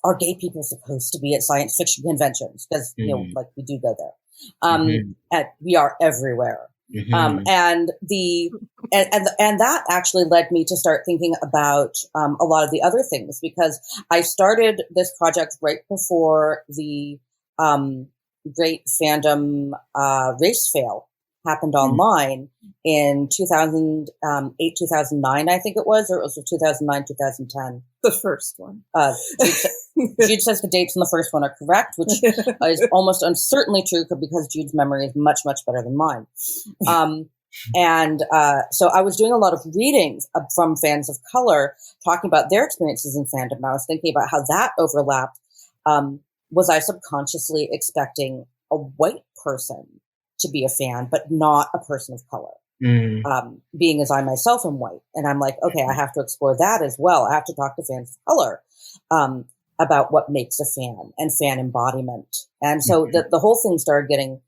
are gay people supposed to be at science fiction conventions? Because you know, like we do go there. And we are everywhere. And that actually led me to start thinking about a lot of the other things, because I started this project right before the great fandom race fail happened online in 2008, 2009, I think it was, or it was 2009, 2010. The first one. Jude says the dates in the first one are correct, which is almost uncertainly true because Jude's memory is much, much better than mine. So I was doing a lot of readings from fans of color talking about their experiences in fandom. And I was thinking about how that overlapped. Was I subconsciously expecting a white person to be a fan, but not a person of color? Being as I myself am white. And I'm like, okay, I have to explore that as well. I have to talk to fans of color about what makes a fan and fan embodiment. And so the whole thing started getting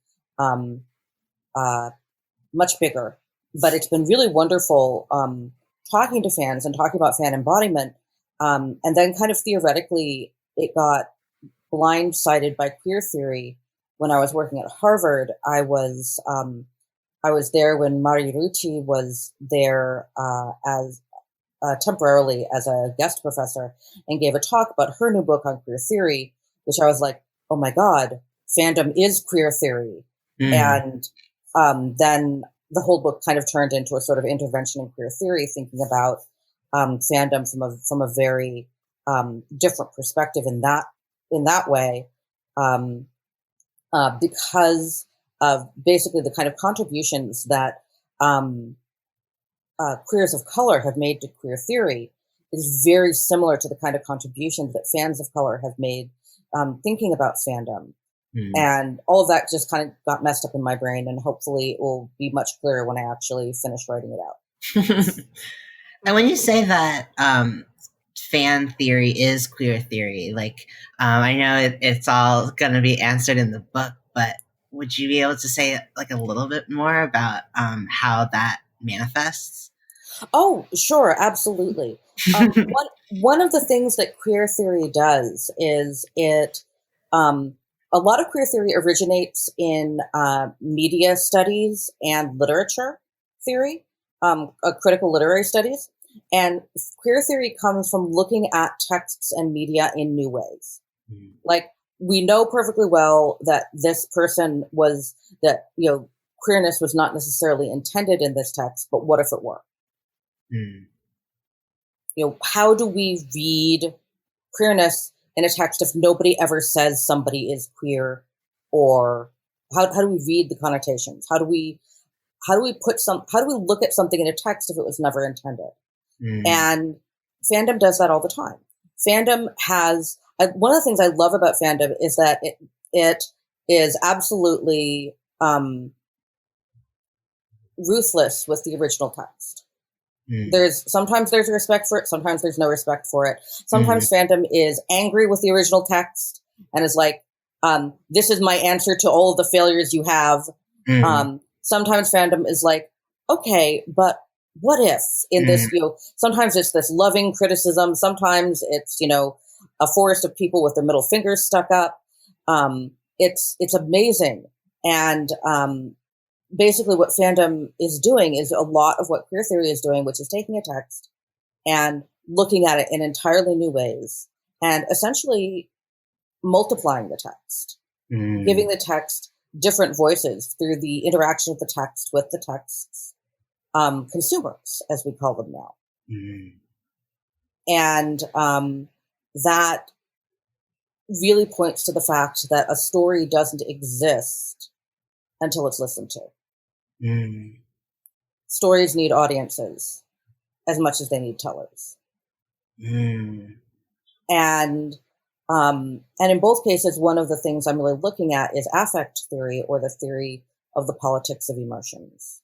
much bigger. But it's been really wonderful talking to fans and talking about fan embodiment. And then kind of theoretically, it got blindsided by queer theory. When I was working at Harvard, I was there when Mari Rucci was there as temporarily as a guest professor and gave a talk about her new book on queer theory, which I was like, oh my God, fandom is queer theory. And then the whole book kind of turned into a sort of intervention in queer theory, thinking about fandom from a very different perspective in that way. Because of basically the kind of contributions that queers of color have made to queer theory is very similar to the kind of contributions that fans of color have made thinking about fandom. And all of that just kind of got messed up in my brain, and hopefully it will be much clearer when I actually finish writing it out. And when you say that fan theory is queer theory, like I know it's all going to be answered in the book, but would you be able to say like a little bit more about how that manifests? Oh, sure, absolutely. One of the things that queer theory does is it a lot of queer theory originates in media studies and literature theory, critical literary studies. And queer theory comes from looking at texts and media in new ways. Like, we know perfectly well that this person was that, queerness was not necessarily intended in this text, but what if it were? How do we read queerness in a text if nobody ever says somebody is queer? Or how do we read the connotations? How do we look at something in a text if it was never intended? And fandom does that all the time. Fandom has, one of the things I love about fandom is that it is absolutely ruthless with the original text. Sometimes there's respect for it, sometimes there's no respect for it. Sometimes fandom is angry with the original text and is like, this is my answer to all of the failures you have. Sometimes fandom is like, okay, but what if in this, sometimes it's this loving criticism. Sometimes it's, a forest of people with their middle fingers stuck up. It's amazing. And, basically what fandom is doing is a lot of what queer theory is doing, which is taking a text and looking at it in entirely new ways and essentially multiplying the text, giving the text different voices through the interaction of the text with the text's consumers, as we call them now. And that really points to the fact that a story doesn't exist until it's listened to. Stories need audiences as much as they need tellers. And in both cases, one of the things I'm really looking at is affect theory, or the theory of the politics of emotions.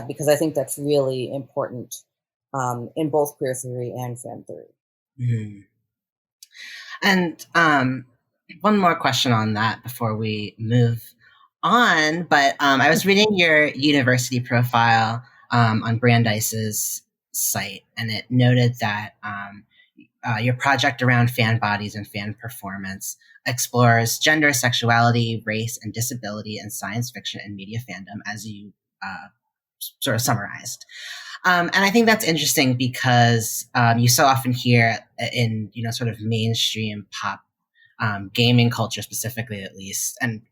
Because I think that's really important in both queer theory and fan theory. And one more question on that before we move on. But I was reading your university profile on Brandeis's site, and it noted that your project around fan bodies and fan performance explores gender, sexuality, race, and disability in science fiction and media fandom, as you sort of summarized. And I think that's interesting because you so often hear in, sort of mainstream pop gaming culture specifically, at least, and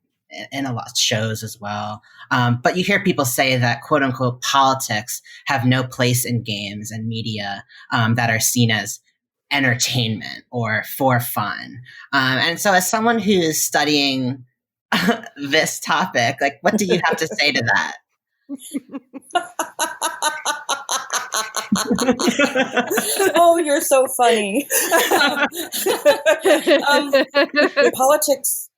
in a lot of shows as well. But you hear people say that quote unquote politics have no place in games and media that are seen as entertainment or for fun. And so as someone who's studying this topic, like, what do you have to say to that? Oh, you're so funny. Politics,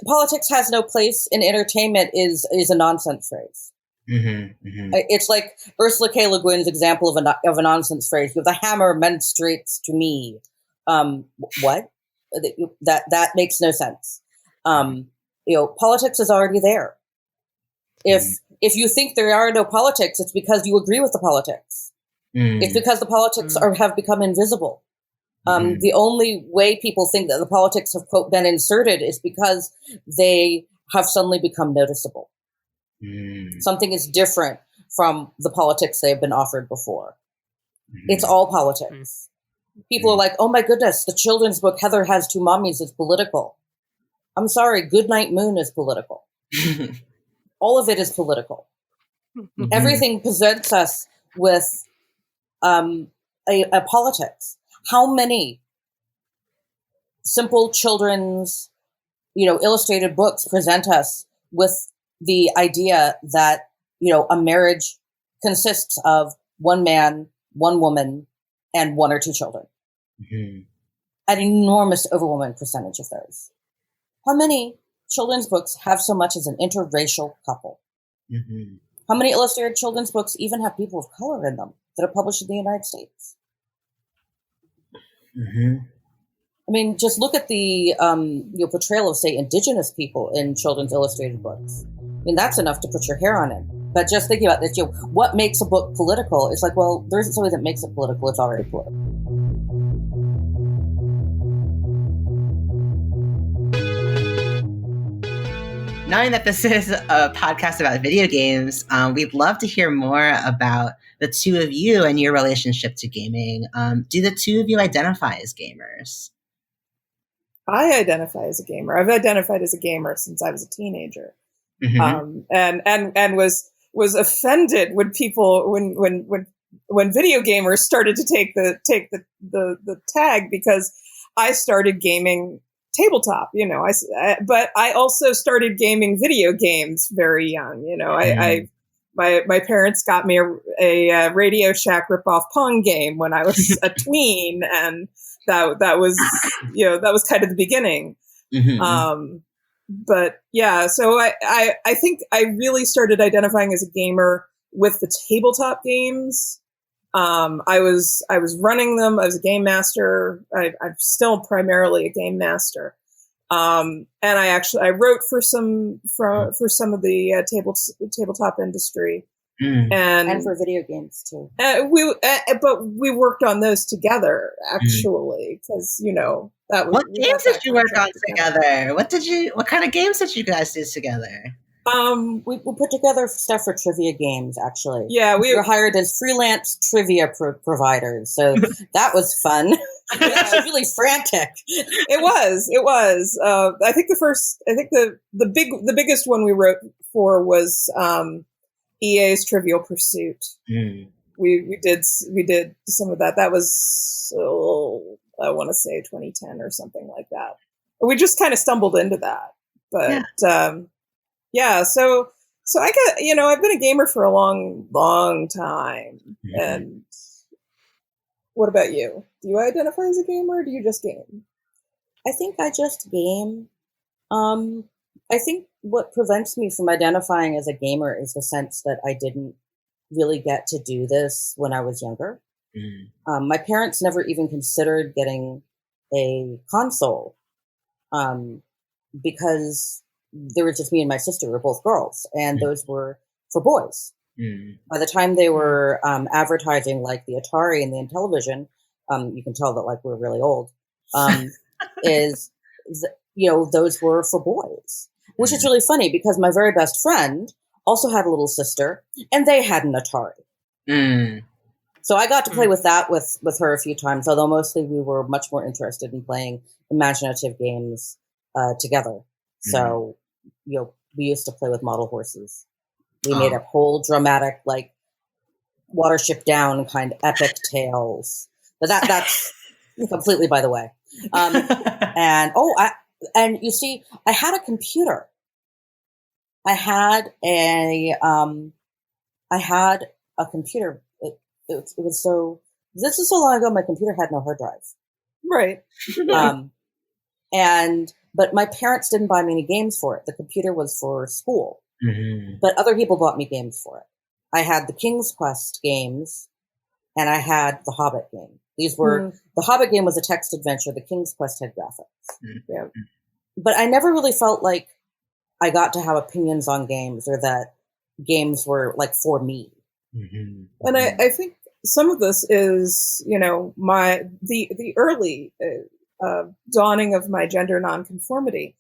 politics has no place in entertainment is a nonsense phrase. It's like Ursula K. Le Guin's example of a nonsense phrase. The hammer menstruates to me. What? That makes no sense. Politics is already there. If you think there are no politics, it's because you agree with the politics. It's because the politics have become invisible. The only way people think that the politics have, quote, been inserted is because they have suddenly become noticeable. Something is different from the politics they have been offered before. It's all politics. People are like, oh my goodness, the children's book Heather Has Two Mommies is political. I'm sorry, Goodnight Moon is political. All of it is political. Everything presents us with a politics. How many simple children's, illustrated books present us with the idea that, a marriage consists of one man, one woman, and one or two children? An enormous, overwhelming percentage of those. How many children's books have so much as an interracial couple? How many illustrated children's books even have people of color in them that are published in the United States? I mean, just look at the portrayal of, say, indigenous people in children's illustrated books. I mean, that's enough to put your hair on end. But just thinking about this, what makes a book political? It's like, well, there isn't something that makes it political. It's already political. Knowing that this is a podcast about video games, we'd love to hear more about the two of you and your relationship to gaming. Do the two of you identify as gamers? I identify as a gamer. I've identified as a gamer since I was a teenager, and was offended when people when video gamers started to take the tag, because I started gaming tabletop. But I also started gaming video games very young. My parents got me a Radio Shack ripoff Pong game when I was a tween, and that was that was kind of the beginning. But yeah, so I think I really started identifying as a gamer with the tabletop games. I was running them. I was a game master. I'm still primarily a game master. And I wrote for some of the tabletop industry, and for video games too. But we worked on those together, actually, because that was. What games did you work on together? What kind of games did you guys do together? We put together stuff for trivia games, actually. Yeah, we were hired as freelance trivia providers, so that was fun. It was really frantic. It was. I think the biggest one we wrote for was EA's Trivial Pursuit. We did some of that. That was I want to say 2010 or something like that. We just kind of stumbled into that, but. Yeah. So I got, I've been a gamer for a long, long time. And what about you? Do you identify as a gamer, or do you just game? I think I just game. I think what prevents me from identifying as a gamer is the sense that I didn't really get to do this when I was younger. My parents never even considered getting a console, because there was just me and my sister. We were both girls, and those were for boys. By the time they were advertising like the Atari and the Intellivision, you can tell that like we're really old. Those were for boys, which is really funny because my very best friend also had a little sister, and they had an Atari. So I got to play with that with her a few times, although mostly we were much more interested in playing imaginative games together. So, we used to play with model horses. We made up whole dramatic, like, Watership Down kind of epic tales. But that's completely by the way. And you see, I had a computer. I had a computer. It was so. This is so long ago. My computer had no hard drive. Right. But my parents didn't buy me any games for it. The computer was for school. But other people bought me games for it. I had the King's Quest games, and I had the Hobbit game. These were the Hobbit game was a text adventure. The King's Quest had graphics. Yeah. But I never really felt like I got to have opinions on games, or that games were like for me. And I think some of this is, the early dawning of my gender nonconformity,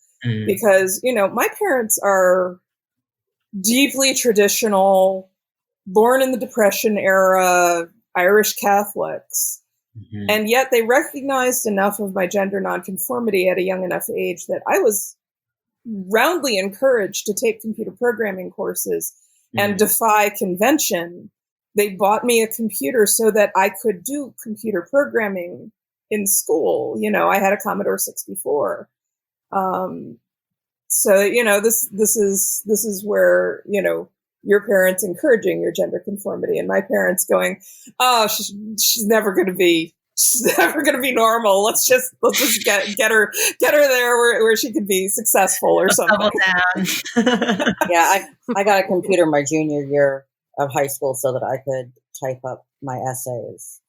because my parents are deeply traditional, born in the Depression era, Irish Catholics, and yet they recognized enough of my gender nonconformity at a young enough age that I was roundly encouraged to take computer programming courses and defy convention. They bought me a computer so that I could do computer programming in school. I had a Commodore 64. So, this is where, your parents encouraging your gender conformity, and my parents going, oh, she's never going to be normal. Let's just get her there where she can be successful or something. Yeah. I got a computer my junior year of high school so that I could type up my essays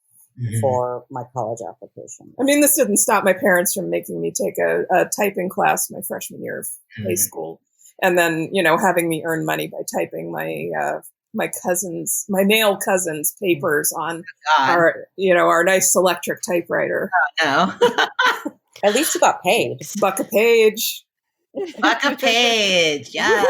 for my college application. I mean, this didn't stop my parents from making me take a typing class my freshman year of high school, and then having me earn money by typing my male cousins' papers on our nice electric typewriter. Oh no! At least you got paid. Buck a page. Buck a page. Yeah.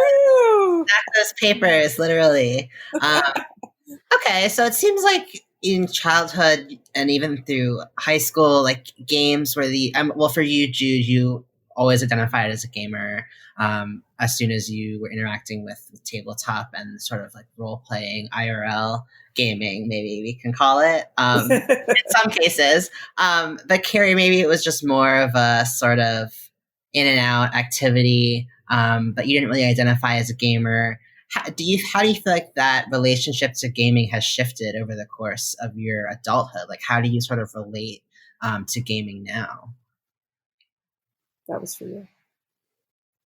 Back those papers, literally. Okay, so it seems like in childhood and even through high school, like games were well, for you, Jude, you always identified as a gamer as soon as you were interacting with tabletop and sort of like role-playing IRL gaming, maybe we can call it, in some cases. But Carrie, maybe it was just more of a sort of in and out activity, but you didn't really identify as a gamer. How do you feel like that relationship to gaming has shifted over the course of your adulthood? Like, how do you sort of relate to gaming now? That was for you.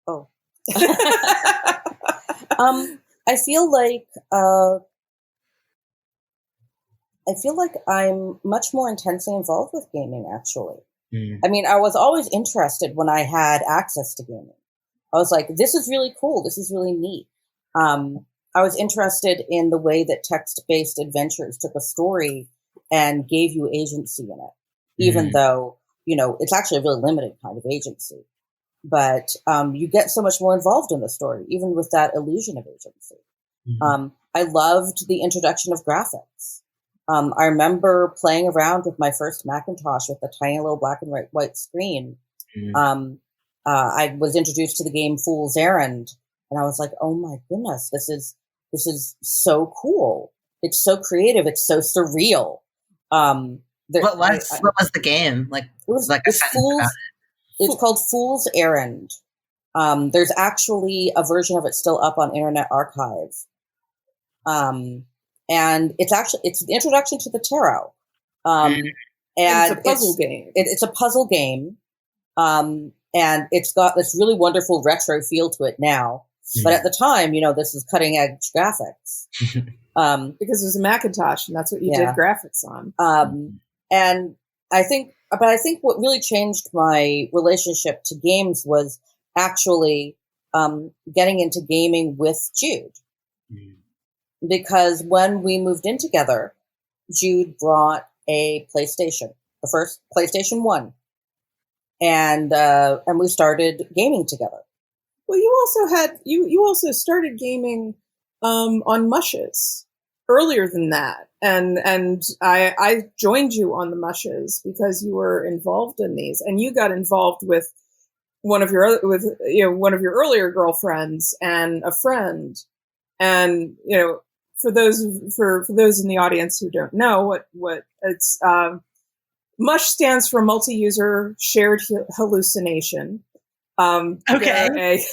Oh. I feel like I'm much more intensely involved with gaming, actually. I mean, I was always interested when I had access to gaming. I was like, this is really cool. This is really neat. I was interested in the way that text-based adventures took a story and gave you agency in it, even though, it's actually a really limited kind of agency. But you get so much more involved in the story, even with that illusion of agency. I loved the introduction of graphics. I remember playing around with my first Macintosh with a tiny little black and white screen. I was introduced to the game Fool's Errand, and I was like, "Oh my goodness, this is so cool! It's so creative. It's so surreal." What was the game like? It was like it's called Fool's Errand. There's actually a version of it still up on Internet Archive. And it's the introduction to the tarot. And it's a puzzle game. It's a puzzle game. And it's got this really wonderful retro feel to it now. But at the time, this is cutting edge graphics. Because it was a Macintosh and that's what you did graphics on. And I think what really changed my relationship to games was actually getting into gaming with Jude. Because when we moved in together, Jude brought a PlayStation, the first PlayStation 1. And we started gaming together. Well, you also started gaming on Mushes earlier than that. And I joined you on the Mushes because you were involved in these, and you got involved with one of your earlier girlfriends and a friend. And for those in the audience who don't know what it's MUSH stands for multi-user shared hallucination. Okay.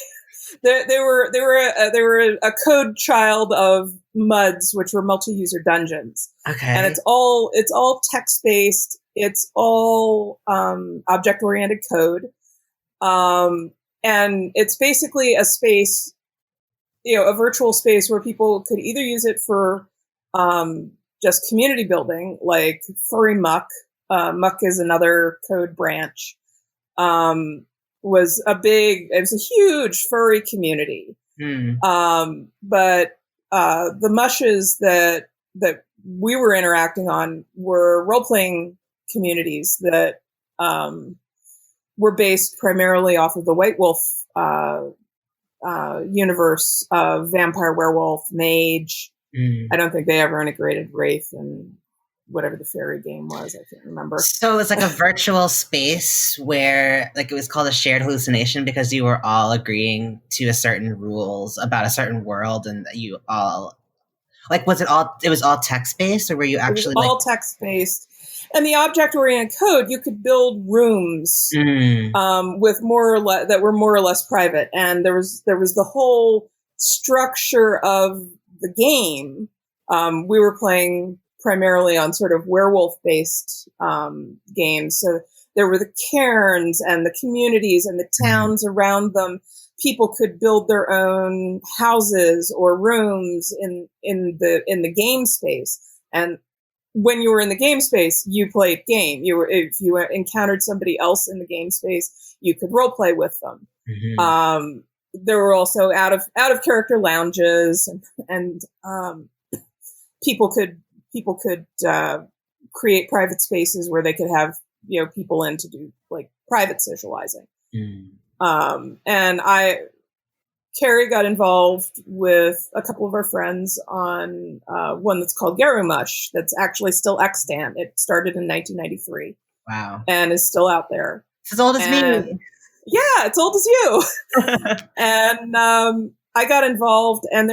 They were a code child of MUDs, which were multi-user dungeons. Okay. And it's all text-based. It's all object-oriented code. And it's basically a space, a virtual space where people could either use it for just community building, like Furry Muck. Muck is another code branch. Was a huge furry community. But the Mushes that we were interacting on were role-playing communities that were based primarily off of the White Wolf universe of vampire, werewolf, mage. I don't think they ever integrated Wraith and whatever the fairy game was. I can't remember. So it's like a virtual space where like it was called a shared hallucination because you were all agreeing to a certain rules about a certain world, and you all like, it was all text-based, or were you actually all text-based? And the object-oriented code, you could build rooms with that were more or less private, and there was the whole structure of the game. We were playing primarily on sort of werewolf-based games, so there were the cairns and the communities and the towns around them. People could build their own houses or rooms in the game space, and when you were in the game space, you played game. If you encountered somebody else in the game space, you could role play with them. There were also out of character lounges, and people could create private spaces where they could have people in to do like private socializing. And Carrie got involved with a couple of our friends on one that's called Garumush that's actually still extant. It started in 1993. Wow. And is still out there. It's as old as me. Yeah, it's old as you. And I got involved, and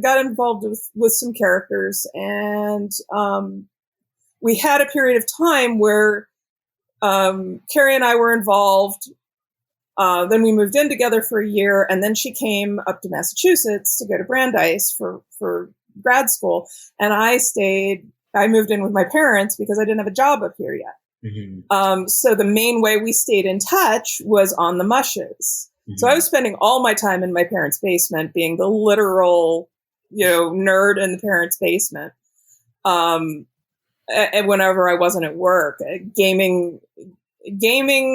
got involved with some characters, and we had a period of time where Carrie and I were involved. Then we moved in together for a year, and then she came up to Massachusetts to go to Brandeis for grad school, and I stayed. I moved in with my parents because I didn't have a job up here yet. Mm-hmm. So the main way we stayed in touch was on the mushes. Mm-hmm. So I was spending all my time in my parents' basement, being the literal, nerd in the parents' basement. And whenever I wasn't at work, gaming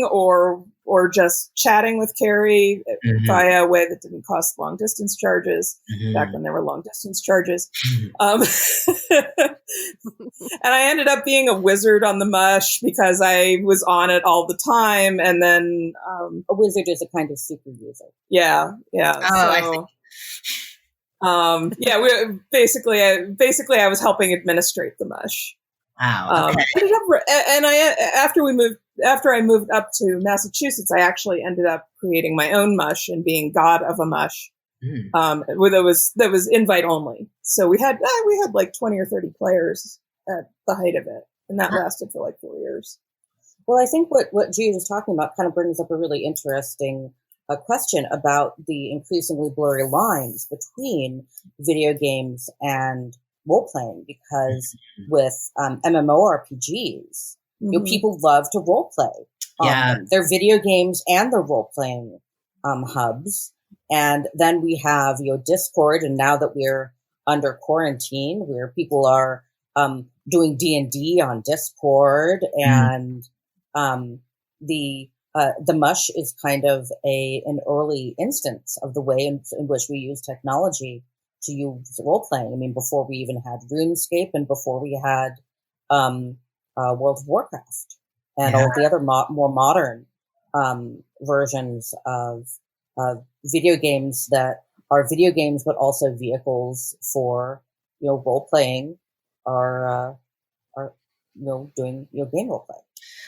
or just chatting with Carrie via a way that didn't cost long distance charges, back when there were long distance charges. And I ended up being a wizard on the mush because I was on it all the time. And then a wizard is a kind of super user. Yeah. Oh, so, we basically I was helping administrate the mush. Wow. Okay. After I moved up to Massachusetts, I actually ended up creating my own mush and being god of a mush. That was invite only. So we had like 20 or 30 players at the height of it, and that lasted for like 4 years. Well, I think what Jude is talking about kind of brings up a really interesting question about the increasingly blurry lines between video games and role-playing, because with MMORPGs, people love to role-play. They're video games and they're role-playing hubs. And then we have Discord, and now that we're under quarantine, where people are doing D&D on Discord, and the mush is kind of an early instance of the way in which we use technology to use role-playing. I mean, before we even had RuneScape, and before we had World of Warcraft, and all the other more modern versions of video games that are video games, but also vehicles for role-playing, are doing game role-play.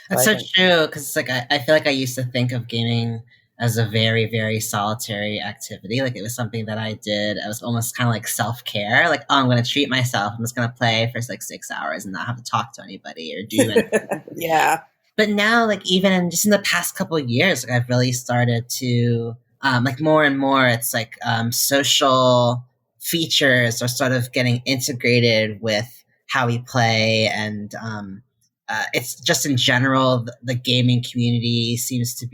That's so true, because it's like I feel like I used to think of gaming as a very, very solitary activity. Like, it was something that I did. I was almost kind of like self-care. Like, I'm going to treat myself. I'm just going to play for like 6 hours and not have to talk to anybody or do anything. Yeah. But now, like, even in the past couple of years, like, I've really started to, like, more and more, it's like social features are sort of getting integrated with how we play, and it's just in general, the gaming community seems to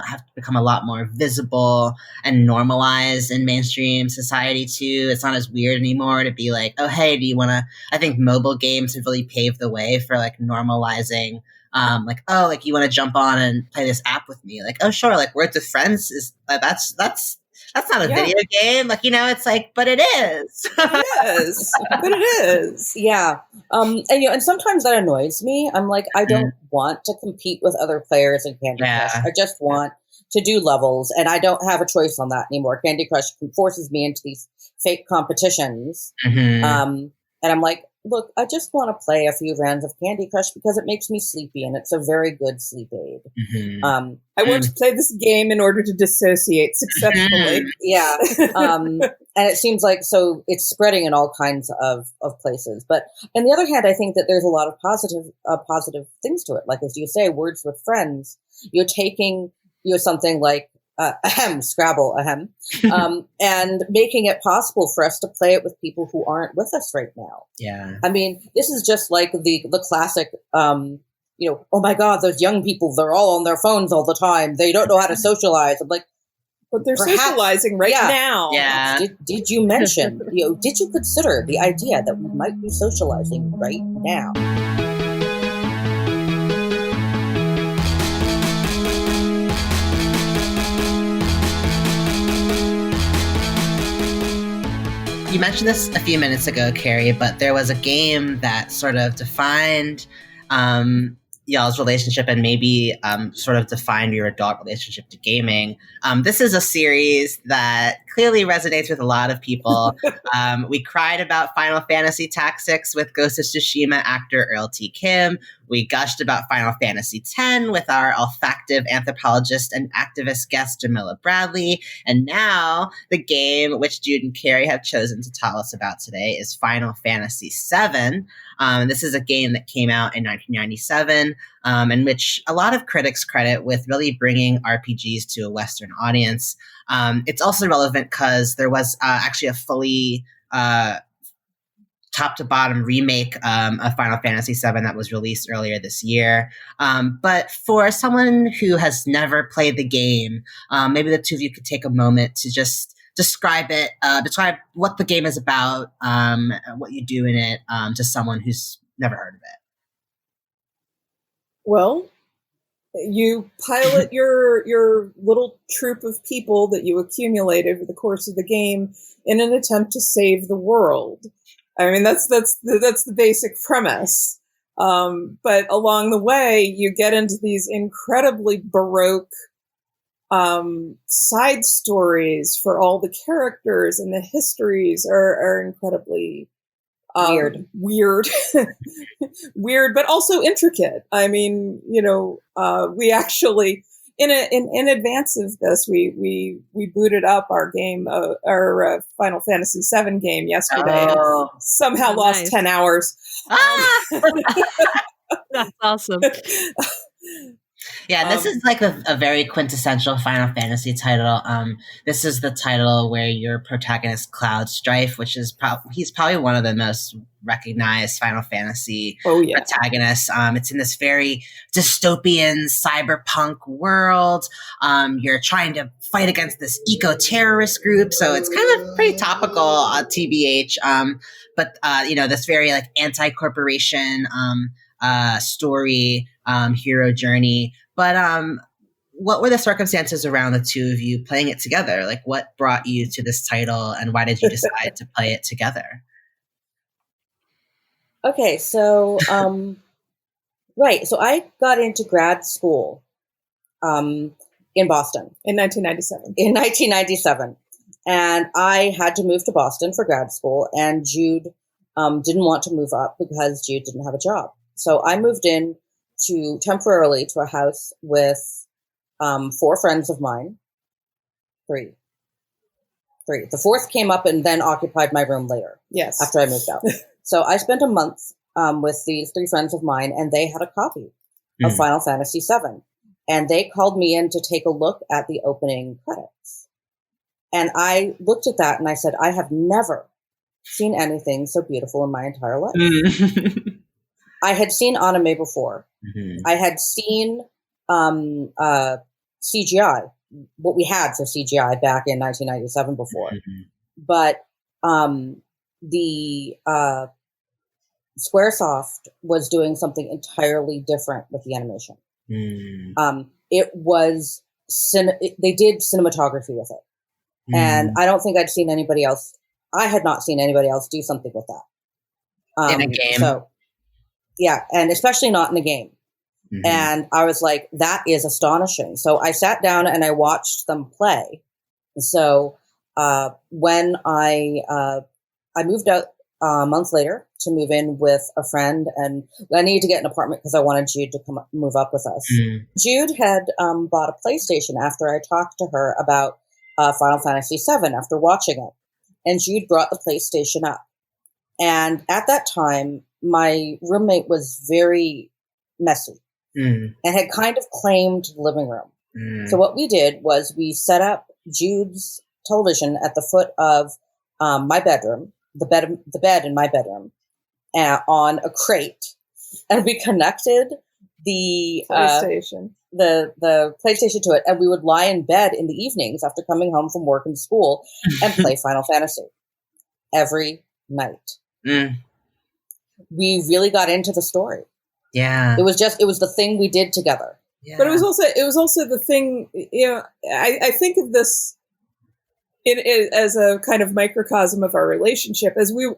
have become a lot more visible and normalized in mainstream society too. It's not as weird anymore to be like, oh, hey, do you want to? I think mobile games have really paved the way for like normalizing. Like, oh, like, you want to jump on and play this app with me? Like, oh, sure. Like, Words with Friends is that's not a video game. Like, it's like, but it is. It is. But it is. Yeah. And sometimes that annoys me. I'm like, I don't want to compete with other players in Candy Crush. I just want to do levels, and I don't have a choice on that anymore. Candy Crush forces me into these fake competitions. And I'm like, look, I just want to play a few rounds of Candy Crush because it makes me sleepy, and it's a very good sleep aid. I want to play this game in order to dissociate successfully. Yeah. And it seems like, so it's spreading in all kinds of places. But on the other hand, I think that there's a lot of positive things to it. Like, as you say, Words with Friends, you're taking something like Scrabble, and making it possible for us to play it with people who aren't with us right now. Yeah. I mean, this is just like the classic, oh my God, those young people, they're all on their phones all the time. They don't know how to socialize. I'm like, but they're socializing right now. Yeah. Did you mention, did you consider the idea that we might be socializing right now? You mentioned this a few minutes ago, Carrie, but there was a game that sort of defined y'all's relationship and maybe sort of define your adult relationship to gaming. This is a series that clearly resonates with a lot of people. We cried about Final Fantasy Tactics with Ghost of Tsushima actor Earl T. Kim. We gushed about Final Fantasy X with our olfactive anthropologist and activist guest Jamila Bradley. And now the game which Jude and Carrie have chosen to tell us about today is Final Fantasy VII. This is a game that came out in 1997, in which a lot of critics credit with really bringing RPGs to a Western audience. It's also relevant because there was actually a fully top-to-bottom remake of Final Fantasy VII that was released earlier this year. But for someone who has never played the game, maybe the two of you could take a moment to just describe what the game is about, what you do in it, to someone who's never heard of it. Well, you pilot your little troop of people that you accumulate over the course of the game in an attempt to save the world. I mean, that's the basic premise. But along the way, you get into these incredibly Baroque side stories for all the characters, and the histories are incredibly weird, but also intricate. I mean, we actually in advance of this, we booted up our game, our Final Fantasy VII game yesterday, and somehow lost 10 hours. That's awesome. Yeah, this is like a very quintessential Final Fantasy title. This is the title where your protagonist, Cloud Strife, which is he's probably one of the most recognized Final Fantasy protagonists. It's in this very dystopian cyberpunk world. You're trying to fight against this eco-terrorist group, so it's kind of pretty topical, TBH. But this very like anti-corporation story, hero journey. But what were the circumstances around the two of you playing it together? Like, what brought you to this title, and why did you decide to play it together? Okay, so right, so I got into grad school in Boston in 1997. And I had to move to Boston for grad school, and Jude didn't want to move up because Jude didn't have a job. So I moved in temporarily to a house with 4 friends of mine. Three. The fourth came up and then occupied my room later. Yes. After I moved out. So I spent a month with these 3 friends of mine, and they had a copy of Final Fantasy VII. And they called me in to take a look at the opening credits. And I looked at that and I said, I have never seen anything so beautiful in my entire life. I had seen anime before. Mm-hmm. I had seen CGI, what we had for CGI back in 1997 before. Mm-hmm. But the Squaresoft was doing something entirely different with the animation. It was they did cinematography with it, and I don't think I'd seen anybody else. I had not seen anybody else do something with that in a game. So, yeah, and especially not in a game. Mm-hmm. And I was like, that is astonishing. So I sat down and I watched them play. So when I moved out a month later to move in with a friend, and I needed to get an apartment because I wanted Jude to move up with us. Mm. Jude had bought a PlayStation after I talked to her about Final Fantasy VII after watching it. And Jude brought the PlayStation up. And at that time, my roommate was very messy and had kind of claimed the living room. So what we did was we set up Jude's television at the foot of my bedroom, the bed in my bedroom, on a crate, and we connected the PlayStation. The PlayStation to it, and we would lie in bed in the evenings after coming home from work and school and play Final Fantasy every night. We really got into the story. Yeah, it was the thing we did together. Yeah. But it was also the thing. I think of this as a kind of microcosm of our relationship, because it was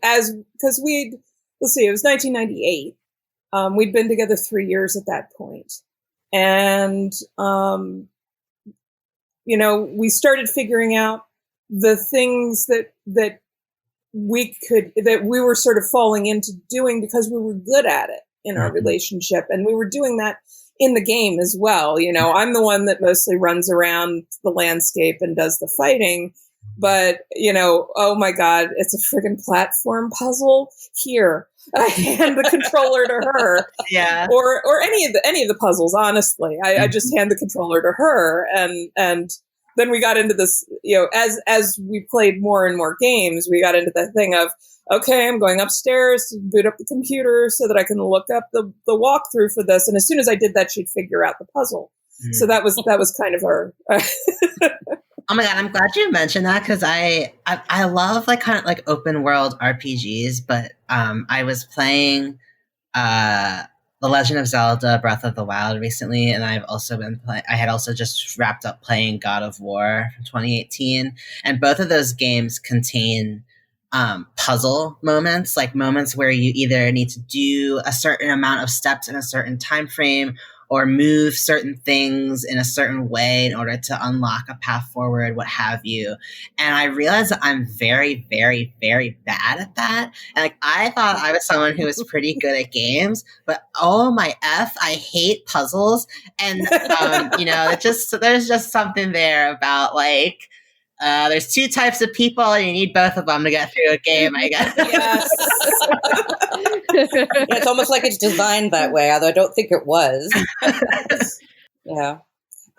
1998. We'd been together 3 years at that point. And, we started figuring out the things that we were sort of falling into doing because we were good at it in our relationship. And we were doing that in the game as well. I'm the one that mostly runs around the landscape and does the fighting. But, oh my God, it's a friggin' platform puzzle. Here, I hand the controller to her. Yeah. Or any of the puzzles, honestly. I just hand the controller to her. And then we got into this, as we played more and more games, we got into the thing of, okay, I'm going upstairs to boot up the computer so that I can look up the walkthrough for this. And as soon as I did that, she'd figure out the puzzle. So that was kind of our... Oh my God, I'm glad you mentioned that because I love like kind of like open world RPGs, but I was playing The Legend of Zelda Breath of the Wild recently, and I've also been I had also just wrapped up playing God of War from 2018, and both of those games contain puzzle moments, like moments where you either need to do a certain amount of steps in a certain time frame or move certain things in a certain way in order to unlock a path forward, what have you. And I realized that I'm very, very, very bad at that. And like I thought I was someone who was pretty good at games, but oh my F, I hate puzzles. And there's just something there about like there's two types of people and you need both of them to get through a game, I guess. Yes. It's almost like it's designed that way, although I don't think it was. Yeah.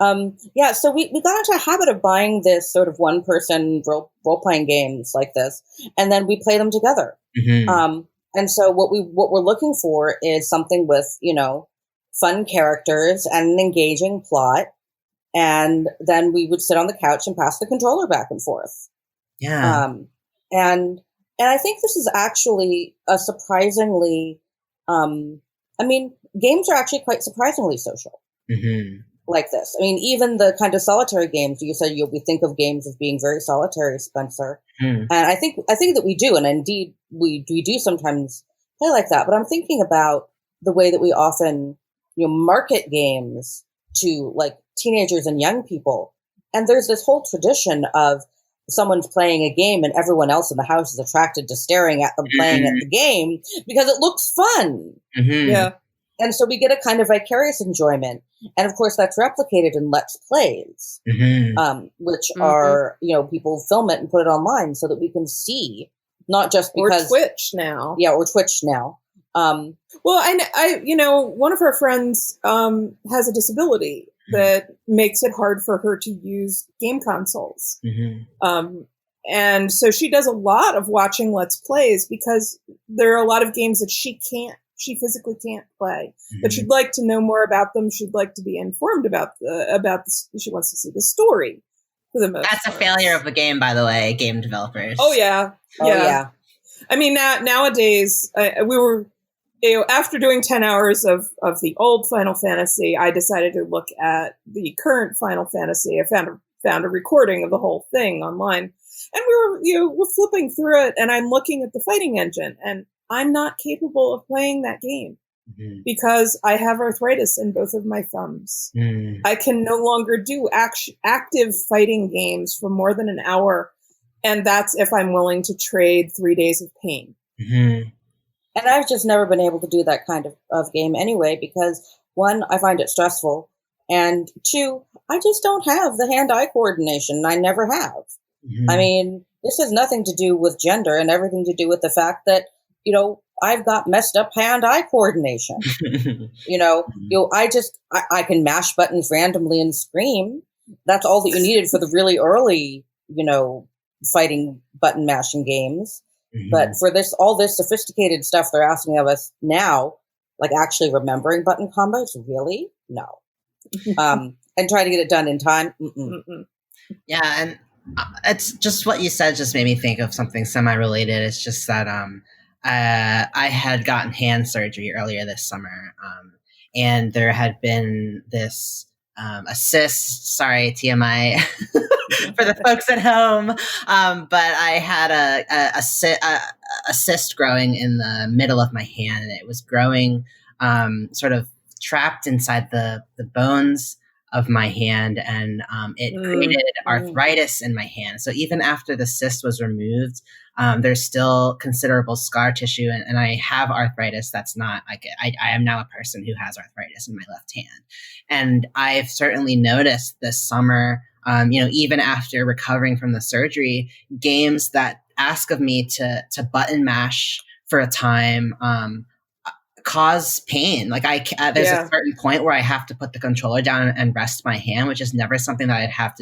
So we got into a habit of buying this sort of one-person role-playing games like this, and then we play them together. Mm-hmm. And so what we're looking for is something with, fun characters and an engaging plot. And then we would sit on the couch and pass the controller back and forth. Yeah. And I think this is actually a surprisingly, games are actually quite surprisingly social. Mm-hmm. Like this. Even the kind of solitary games, you said we think of games as being very solitary, Spencer. Mm. And I think that we do. And indeed, we do sometimes play like that. But I'm thinking about the way that we often, market games to like teenagers and young people. And there's this whole tradition of someone's playing a game and everyone else in the house is attracted to staring at them playing at the game because it looks fun. Mm-hmm. Yeah. And so we get a kind of vicarious enjoyment. And of course that's replicated in Let's Plays, which are, people film it and put it online so that we can see, not just because... Or Twitch now. Yeah, or Twitch now. Well, I one of her friends has a disability that makes it hard for her to use game consoles. Mm-hmm. And so she does a lot of watching Let's Plays because there are a lot of games that she physically can't play, but she'd like to know more about them. She'd like to be informed about she wants to see the story for the most That's part. A failure of the game, by the way, game developers. Oh yeah. Nowadays we were, after doing 10 hours of the old Final Fantasy, I decided to look at the current Final Fantasy. I found a recording of the whole thing online, and we're flipping through it, and I'm looking at the fighting engine, and I'm not capable of playing that game because I have arthritis in both of my thumbs. I can no longer do active fighting games for more than an hour, and that's if I'm willing to trade 3 days of pain. Mm-hmm. And I've just never been able to do that kind of game anyway, because one, I find it stressful, and two, I just don't have the hand-eye coordination. I never have. Mm-hmm. This has nothing to do with gender and everything to do with the fact that, I've got messed up hand-eye coordination. I can mash buttons randomly and scream. That's all that you needed for the really early, fighting button mashing games. Mm-hmm. But for all this sophisticated stuff they're asking of us now, like actually remembering button combos, really? No. And trying to get it done in time? Mm-mm. Yeah, and it's just what you said just made me think of something semi-related. It's just that I had gotten hand surgery earlier this summer, and there had been this a cyst, sorry, TMI, for the folks at home. But I had a cyst growing in the middle of my hand, and it was growing sort of trapped inside the bones of my hand, and it created arthritis in my hand. So even after the cyst was removed, there's still considerable scar tissue, and I have arthritis. That's not like I am now a person who has arthritis in my left hand, and I've certainly noticed this summer, even after recovering from the surgery, games that ask of me to button mash for a time cause pain. Like there's a certain point where I have to put the controller down and rest my hand, which is never something that I've had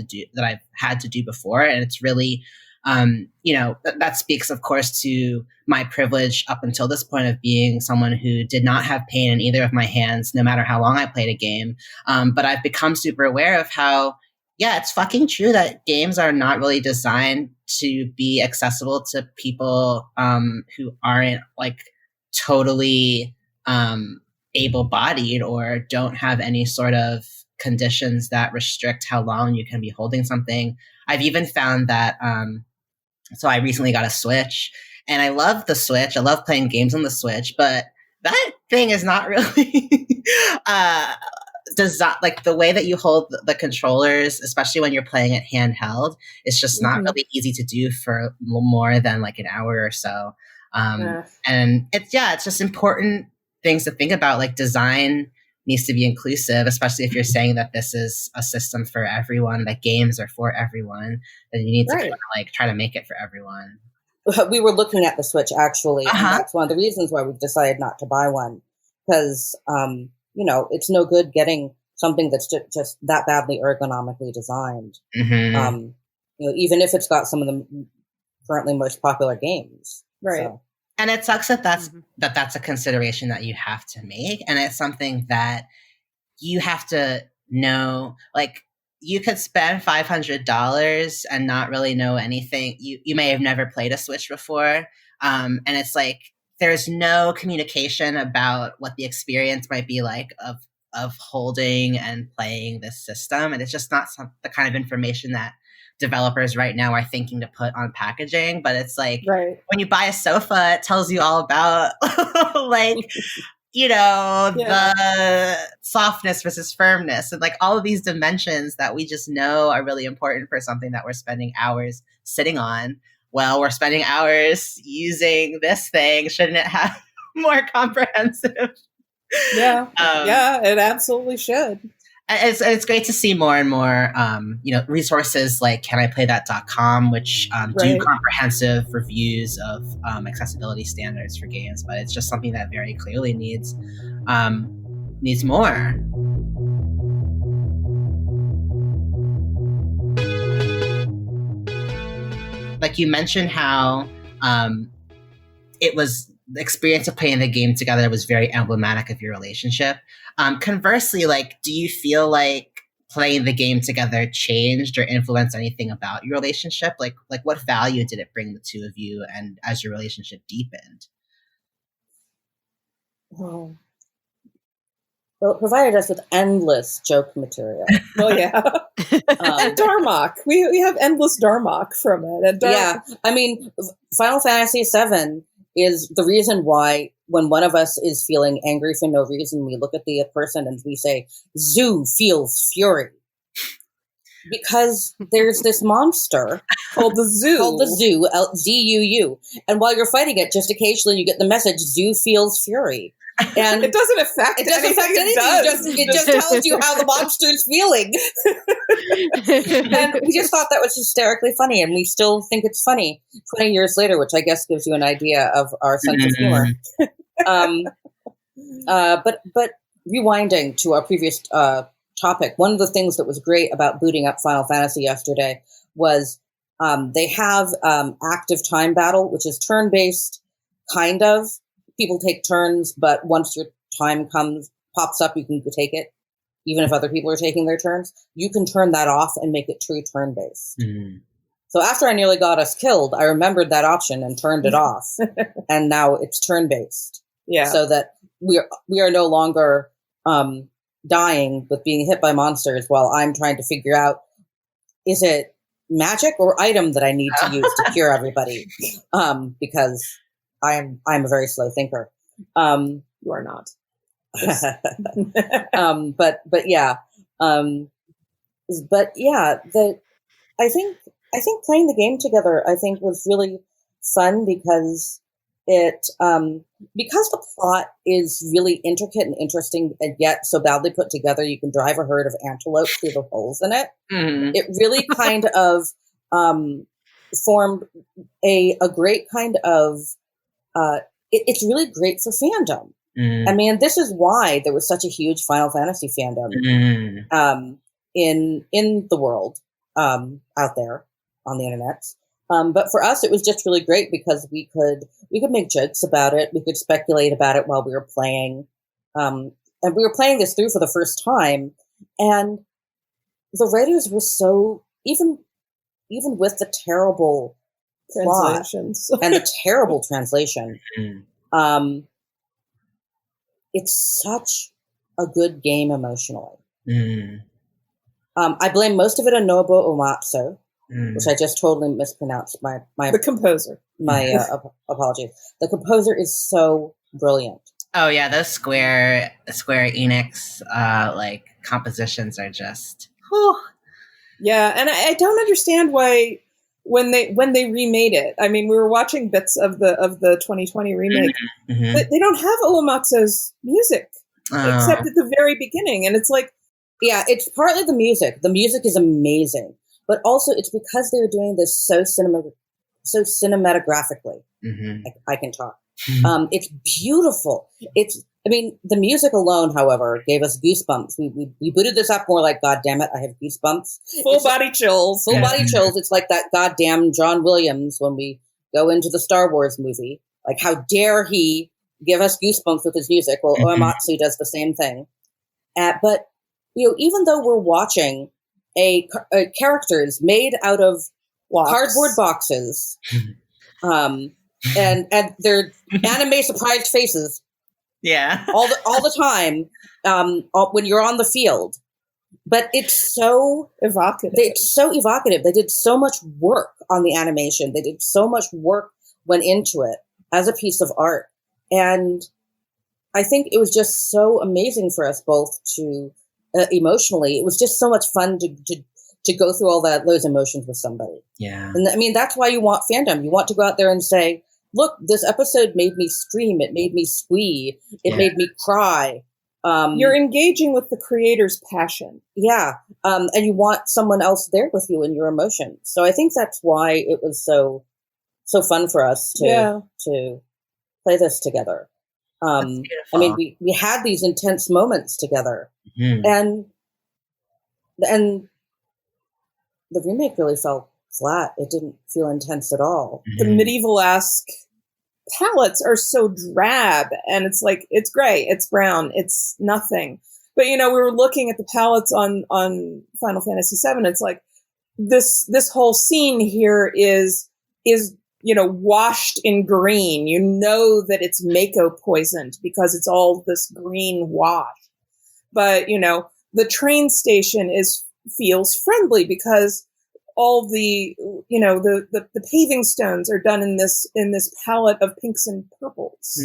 to do before. And it's really, that speaks, of course, to my privilege up until this point of being someone who did not have pain in either of my hands, no matter how long I played a game. But I've become super aware of how, it's fucking true that games are not really designed to be accessible to people who aren't like totally able-bodied or don't have any sort of conditions that restrict how long you can be holding something. I've even found that, so I recently got a Switch, and I love the Switch. I love playing games on the Switch, but that thing is not really like the way that you hold the controllers, especially when you're playing it handheld, is just not really easy to do for more than like an hour or so. And it's just important things to think about. Like, design needs to be inclusive, especially if you're saying that this is a system for everyone, that games are for everyone, then you need to kind of like try to make it for everyone. We were looking at the Switch actually, and that's one of the reasons why we've decided not to buy one, because it's no good getting something that's just that badly ergonomically designed. Even if it's got some of the currently most popular games, right? So. And it sucks that that's a consideration that you have to make. And it's something that you have to know. Like, you could spend $500 and not really know anything. You may have never played a Switch before. And it's like, there's no communication about what the experience might be like of holding and playing this system. And it's just not the kind of information that developers right now are thinking to put on packaging. But it's like, when you buy a sofa, it tells you all about the softness versus firmness, and like all of these dimensions that we just know are really important for something that we're spending hours sitting on. Well, we're spending hours using this thing. Shouldn't it have more comprehensive? Yeah, it absolutely should. It's great to see more and more, resources like caniplaythat.com, which do comprehensive reviews of accessibility standards for games. But it's just something that very clearly needs more. Like, you mentioned how it was the experience of playing the game together was very emblematic of your relationship. Conversely, like, do you feel like playing the game together changed or influenced anything about your relationship? Like what value did it bring the two of you, and as your relationship deepened? Well, it provided us with endless joke material. Well, yeah. And Darmok. We have endless Darmok from it. And I mean, Final Fantasy VII is the reason why when one of us is feeling angry for no reason, we look at the person and we say, Zoo feels fury. Because there's this monster called the Zoo, Z-U-U. And while you're fighting it, just occasionally you get the message, Zoo feels fury. And it doesn't affect anything. It just tells you how the monster's feeling. And we just thought that was hysterically funny, and we still think it's funny 20 years later, which I guess gives you an idea of our sense of humor. But rewinding to our previous topic, one of the things that was great about booting up Final Fantasy yesterday was they have active time battle, which is turn-based, kind of. People take turns, but once your time pops up, you can take it. Even if other people are taking their turns, you can turn that off and make it true turn-based. Mm-hmm. So after I nearly got us killed, I remembered that option and turned it off. And now it's turn-based. Yeah. So that we are no longer dying with being hit by monsters while I'm trying to figure out, is it magic or item that I need to use to cure everybody? Because I'm a very slow thinker. You are not. But yeah, I think playing the game together, I think, was really fun because because the plot is really intricate and interesting, and yet so badly put together, you can drive a herd of antelope through the holes in it. Mm-hmm. It really kind of formed a great kind of. It's really great for fandom. Mm. I mean, this is why there was such a huge Final Fantasy fandom in the world out there on the internet. But for us, it was just really great because we could make jokes about it. We could speculate about it while we were playing. And we were playing this through for the first time. And the writers were so, even with the terrible translations and the terrible translation, it's such a good game emotionally. I blame most of it on Nobuo Uematsu, which I just totally mispronounced. The composer. My apologies. The composer is so brilliant. Oh yeah, those Square Enix like compositions are just. Whew. Yeah, and I don't understand why when they remade it. I mean, we were watching bits of the 2020 remake. Mm-hmm. But they don't have Uematsu's music except at the very beginning, and it's like. Yeah, it's partly the music. The music is amazing, but also it's because they're doing this so cinematographically. Mm-hmm. I can talk. Mm-hmm. It's beautiful. The music alone, however, gave us goosebumps. We booted this up more like, God damn it, I have goosebumps. Full body chills. It's like that goddamn John Williams when we go into the Star Wars movie. Like, how dare he give us goosebumps with his music? Well, Uematsu does the same thing. But even though we're watching characters made out of cardboard boxes, and their anime surprised faces, all the time, when you're on the field, but it's so evocative. They did so much work on the animation. They did so much work went into it as a piece of art, and I think it was just so amazing for us both to. Emotionally, it was just so much fun to go through all those emotions with somebody. Yeah, and I mean that's why you want fandom. You want to go out there and say, "Look, this episode made me scream. It made me squee. It made me cry." You're engaging with the creator's passion. Yeah, and you want someone else there with you in your emotions. So I think that's why it was so fun for us to play this together. I mean, we had these intense moments together, and the remake really felt flat. It didn't feel intense at all. The medieval-esque palettes are so drab, and it's like, it's gray, it's brown, it's nothing. But, we were looking at the palettes on Final Fantasy VII. It's like, this whole scene here is washed in green. You know that it's Mako poisoned because it's all this green wash. But, the train station feels friendly because all the paving stones are done in this palette of pinks and purples.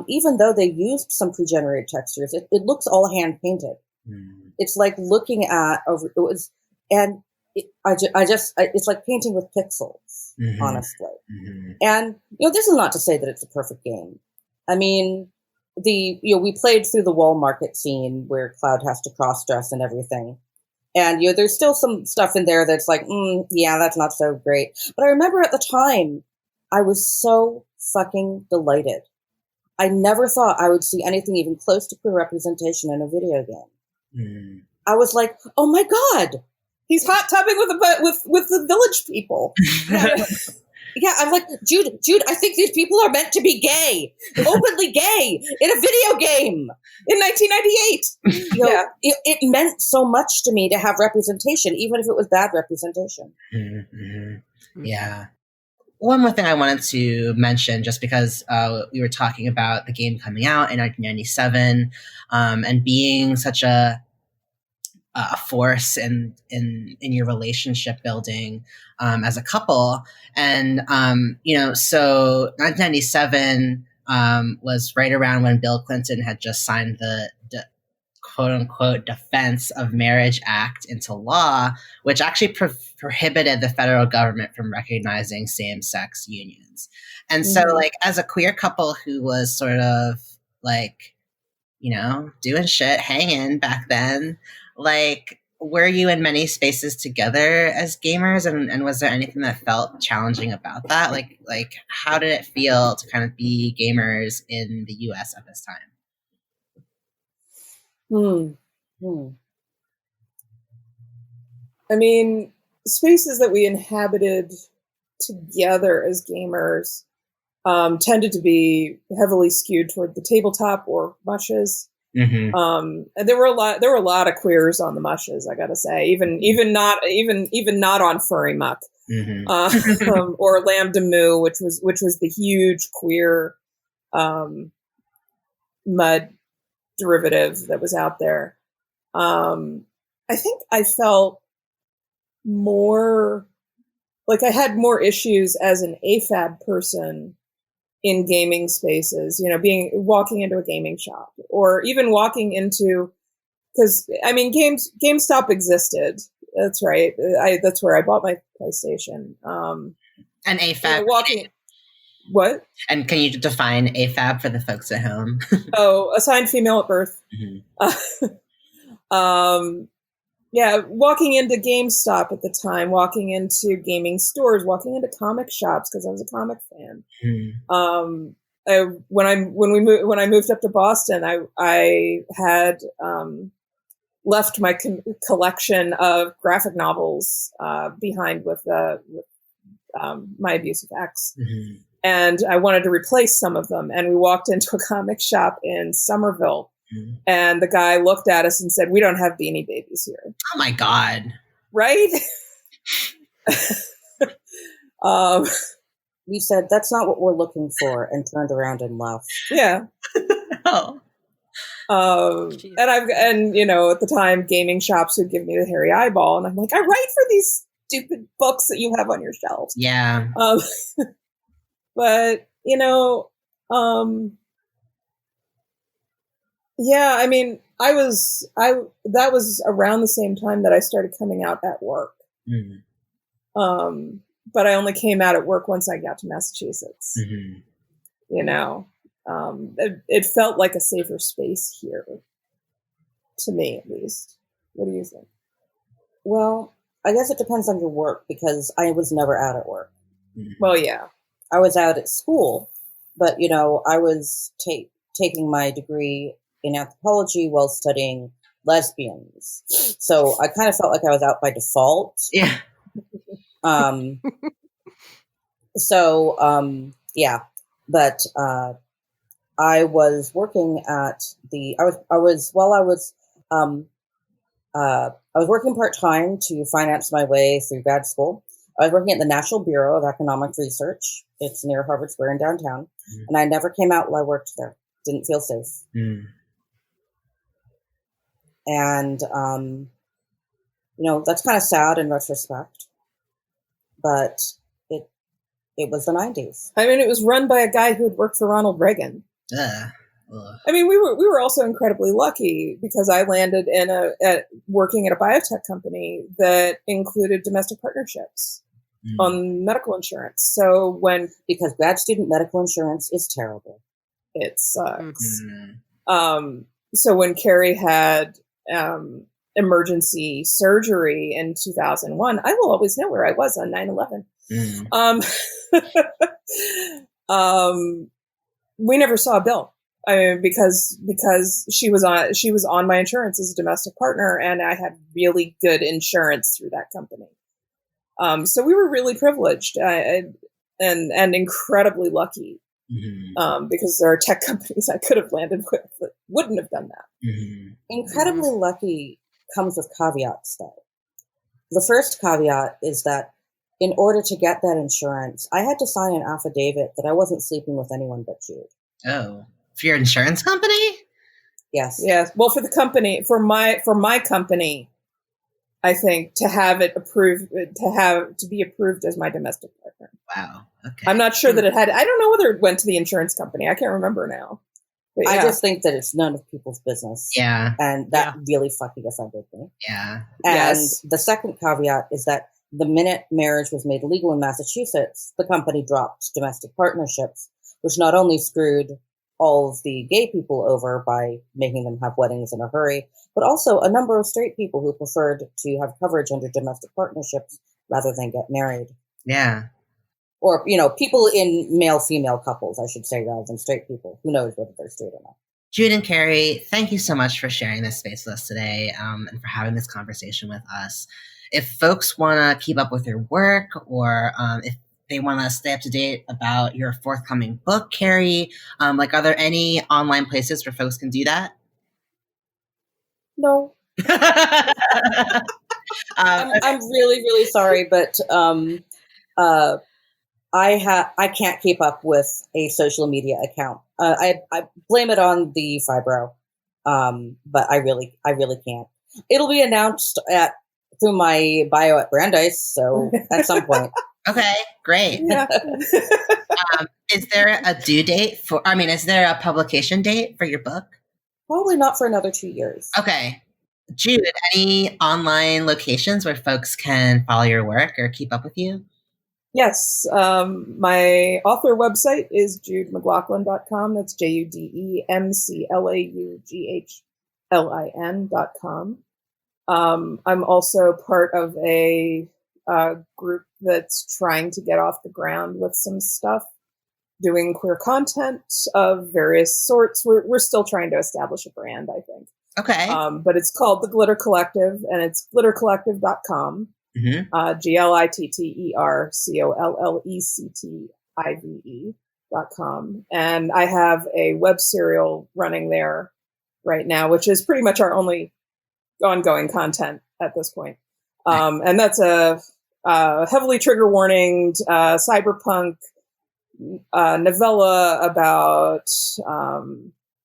Even though they used some pre-generated textures, it looks all hand painted. It's like looking at it's like painting with pixels, honestly. And, this is not to say that it's a perfect game. I mean, we played through the wall market scene where Cloud has to cross-dress and everything. And, there's still some stuff in there that's like, that's not so great. But I remember at the time, I was so fucking delighted. I never thought I would see anything even close to queer representation in a video game. I was like, oh my God! He's hot tubbing with the village people. Yeah, I'm like, Jude, I think these people are meant to be gay, openly gay, in a video game in 1998. It meant so much to me to have representation, even if it was bad representation. Yeah. One more thing I wanted to mention, just because we were talking about the game coming out in 1997 and being such a force in your relationship building as a couple. And, so 1997 was right around when Bill Clinton had just signed the quote-unquote Defense of Marriage Act into law, which actually prohibited the federal government from recognizing same-sex unions. And so, like, as a queer couple who was sort of, like, you know, doing shit, hanging back then, like, were you in many spaces together as gamers, and was there anything that felt challenging about that? Like how did it feel to kind of be gamers in the US at this time? I mean, spaces that we inhabited together as gamers tended to be heavily skewed toward the tabletop or mushes. And there were a lot of queers on the mushes, I gotta say, even not on Furry Muck, or Lambda Moo, which was the huge queer mud derivative that was out there. I think I felt more like I had more issues as an AFAB person in gaming spaces, you know, walking into a gaming shop, or even walking into, because I mean, GameStop existed. That's right. That's where I bought my PlayStation. And AFAB. You know, what? And can you define AFAB for the folks at home? Assigned female at birth. Yeah, walking into GameStop at the time, walking into gaming stores, walking into comic shops because I was a comic fan. When I moved up to Boston, I had left my collection of graphic novels behind with my abusive ex, and I wanted to replace some of them. And we walked into a comic shop in Somerville. And the guy looked at us and said, "We don't have Beanie Babies here." Oh my God. Right? We said, "That's not what we're looking for," and turned around and left. Yeah. And you know, at the time, gaming shops would give me the hairy eyeball, and I'm like, I write for these stupid books that you have on your shelves. Yeah. But you know, yeah, I mean, that was around the same time that I started coming out at work. But I only came out at work once I got to Massachusetts. You know, it felt like a safer space here, to me at least. What do you think? Well, I guess it depends on your work, because I was never out at work. Well, yeah. I was out at school, but, you know, I was taking my degree in anthropology while studying lesbians. So I kind of felt like I was out by default. Yeah. Yeah. But I was working at I was working part-time to finance my way through grad school. I was working at the National Bureau of Economic Research. It's near Harvard Square in downtown. And I never came out while I worked there. Didn't feel safe. And, you know, that's kind of sad in retrospect, but it was the 90s. I mean, it was run by a guy who had worked for Ronald Reagan. I mean, we were also incredibly lucky because I landed working at a biotech company that included domestic partnerships on medical insurance. So because grad student medical insurance is terrible. It sucks. So when Carrie had emergency surgery in 2001, I will always know where I was on 9/11. We never saw a bill. I mean, because she was on my insurance as a domestic partner, and I had really good insurance through that company. So we were really privileged and incredibly lucky. Because there are tech companies I could have landed with that wouldn't have done that. Incredibly lucky comes with caveats, though. The first caveat is that in order to get that insurance, I had to sign an affidavit that I wasn't sleeping with anyone but Jude. Oh, for your insurance company? Yes. Yes. Well, for the company, for my company, I think, to have it approved, to be approved as my domestic partner. Wow. Okay. I'm not sure that it had. I don't know whether it went to the insurance company. I can't remember now. But I just think that it's none of people's business. Yeah. And that really fucking offended me. Yeah. And the second caveat is that the minute marriage was made legal in Massachusetts, the company dropped domestic partnerships, which not only screwed all of the gay people over by making them have weddings in a hurry, but also a number of straight people who preferred to have coverage under domestic partnerships rather than get married. Yeah. Or, people in male-female couples, I should say, rather than straight people. Who knows whether they're straight or not. Jude and Carrie, thank you so much for sharing this space with us today, and for having this conversation with us. If folks want to keep up with your work, or if they want to stay up to date about your forthcoming book, Carrie, are there any online places where folks can do that? No. I'm really, really sorry, but I can't keep up with a social media account. I blame it on the fibro, but I really can't. It'll be announced through my bio at Brandeis, so at some point. Okay, great. Yeah. Is there a due date is there a publication date for your book? Probably not for another 2 years. Okay. Jude, any online locations where folks can follow your work or keep up with you? Yes. My author website is judemclaughlin.com. That's JUDEMCLAUGHLIN.com. I'm also part of a group that's trying to get off the ground with some stuff, doing queer content of various sorts. We're still trying to establish a brand, I think. Okay. But it's called The Glitter Collective, and it's glittercollective.com. Mm-hmm. GLITTERCOLLECTIVE.com. And I have a web serial running there right now, which is pretty much our only ongoing content at this point. And that's a heavily trigger warninged cyberpunk novella about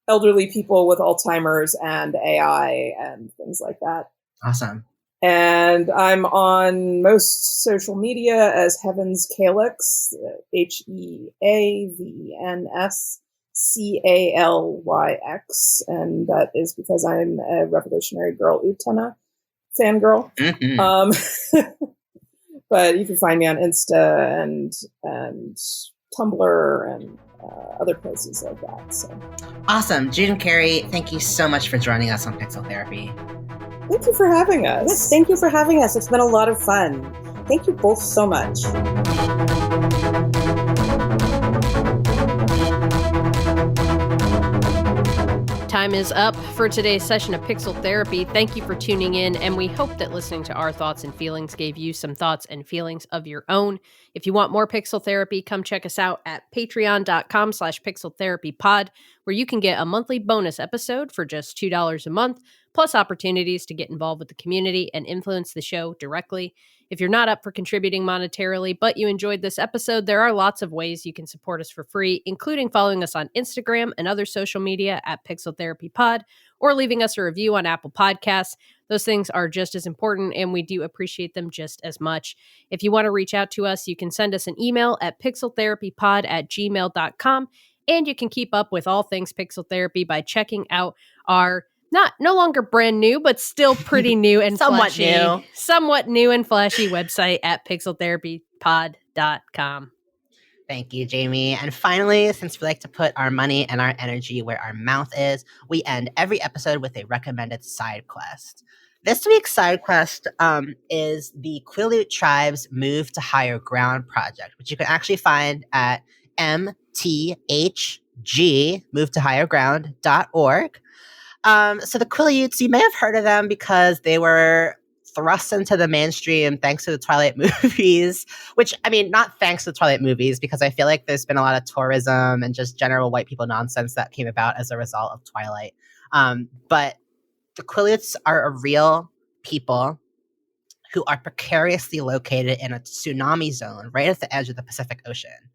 elderly people with Alzheimer's and AI and things like that. Awesome. And I'm on most social media as Heaven's Calyx, HeavensCalyx, and that is because I'm a Revolutionary Girl Utena fangirl. Mm-hmm. But you can find me on Insta and Tumblr and other places like that. So awesome. Jude and Carrie, thank you so much for joining us on Pixel Therapy. Thank you for having us. Yes, thank you for having us. It's been a lot of fun. Thank you both so much. Time is up for today's session of Pixel Therapy. Thank you for tuning in, and we hope that listening to our thoughts and feelings gave you some thoughts and feelings of your own. If you want more Pixel Therapy, come check us out at patreon.com/pixeltherapypod, where you can get a monthly bonus episode for just $2 a month, plus opportunities to get involved with the community and influence the show directly. If you're not up for contributing monetarily, but you enjoyed this episode, there are lots of ways you can support us for free, including following us on Instagram and other social media at Pixel Therapy Pod, or leaving us a review on Apple Podcasts. Those things are just as important, and we do appreciate them just as much. If you want to reach out to us, you can send us an email at pixeltherapypod@gmail.com, and you can keep up with all things Pixel Therapy by checking out our no longer brand new, but still pretty new and somewhat new and flashy website at pixeltherapypod.com. Thank you, Jamie. And finally, since we like to put our money and our energy where our mouth is, we end every episode with a recommended side quest. This week's side quest is the Quileute Tribe's Move to Higher Ground project, which you can actually find at mthg.movetohigherground.org. So the Quileutes, you may have heard of them because they were thrust into the mainstream thanks to the Twilight movies, which, not thanks to the Twilight movies, because I feel like there's been a lot of tourism and just general white people nonsense that came about as a result of Twilight. But the Quileutes are a real people who are precariously located in a tsunami zone right at the edge of the Pacific Ocean.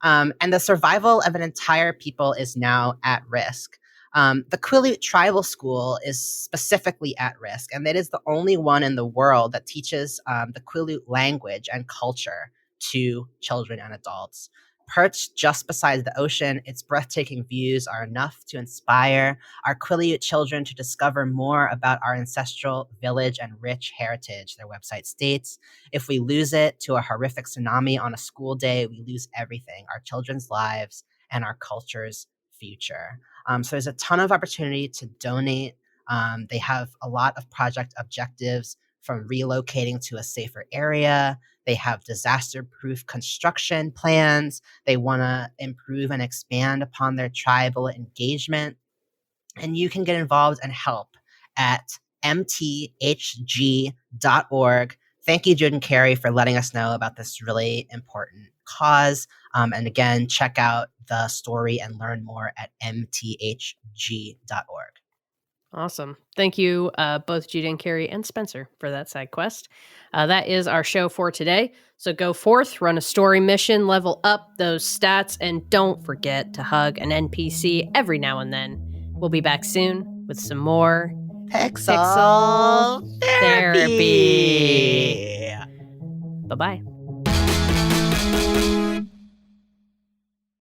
And the survival of an entire people is now at risk. The Quileute Tribal School is specifically at risk, and it is the only one in the world that teaches the Quileute language and culture to children and adults. Perched just beside the ocean, its breathtaking views are enough to inspire our Quileute children to discover more about our ancestral village and rich heritage, their website states. If we lose it to a horrific tsunami on a school day, we lose everything, our children's lives and our culture's future. So there's a ton of opportunity to donate. They have a lot of project objectives, from relocating to a safer area. They have disaster-proof construction plans. They want to improve and expand upon their tribal engagement. And you can get involved and help at mthg.org. Thank you, Jude and Carrie, for letting us know about this really important cause. And again, check out the story and learn more at mthg.org. Awesome. Thank you, both Jude and Carrie and Spencer, for that side quest. That is our show for today. So go forth, run a story mission, level up those stats, and don't forget to hug an NPC every now and then. We'll be back soon with some more Pixel Therapy. Bye-bye.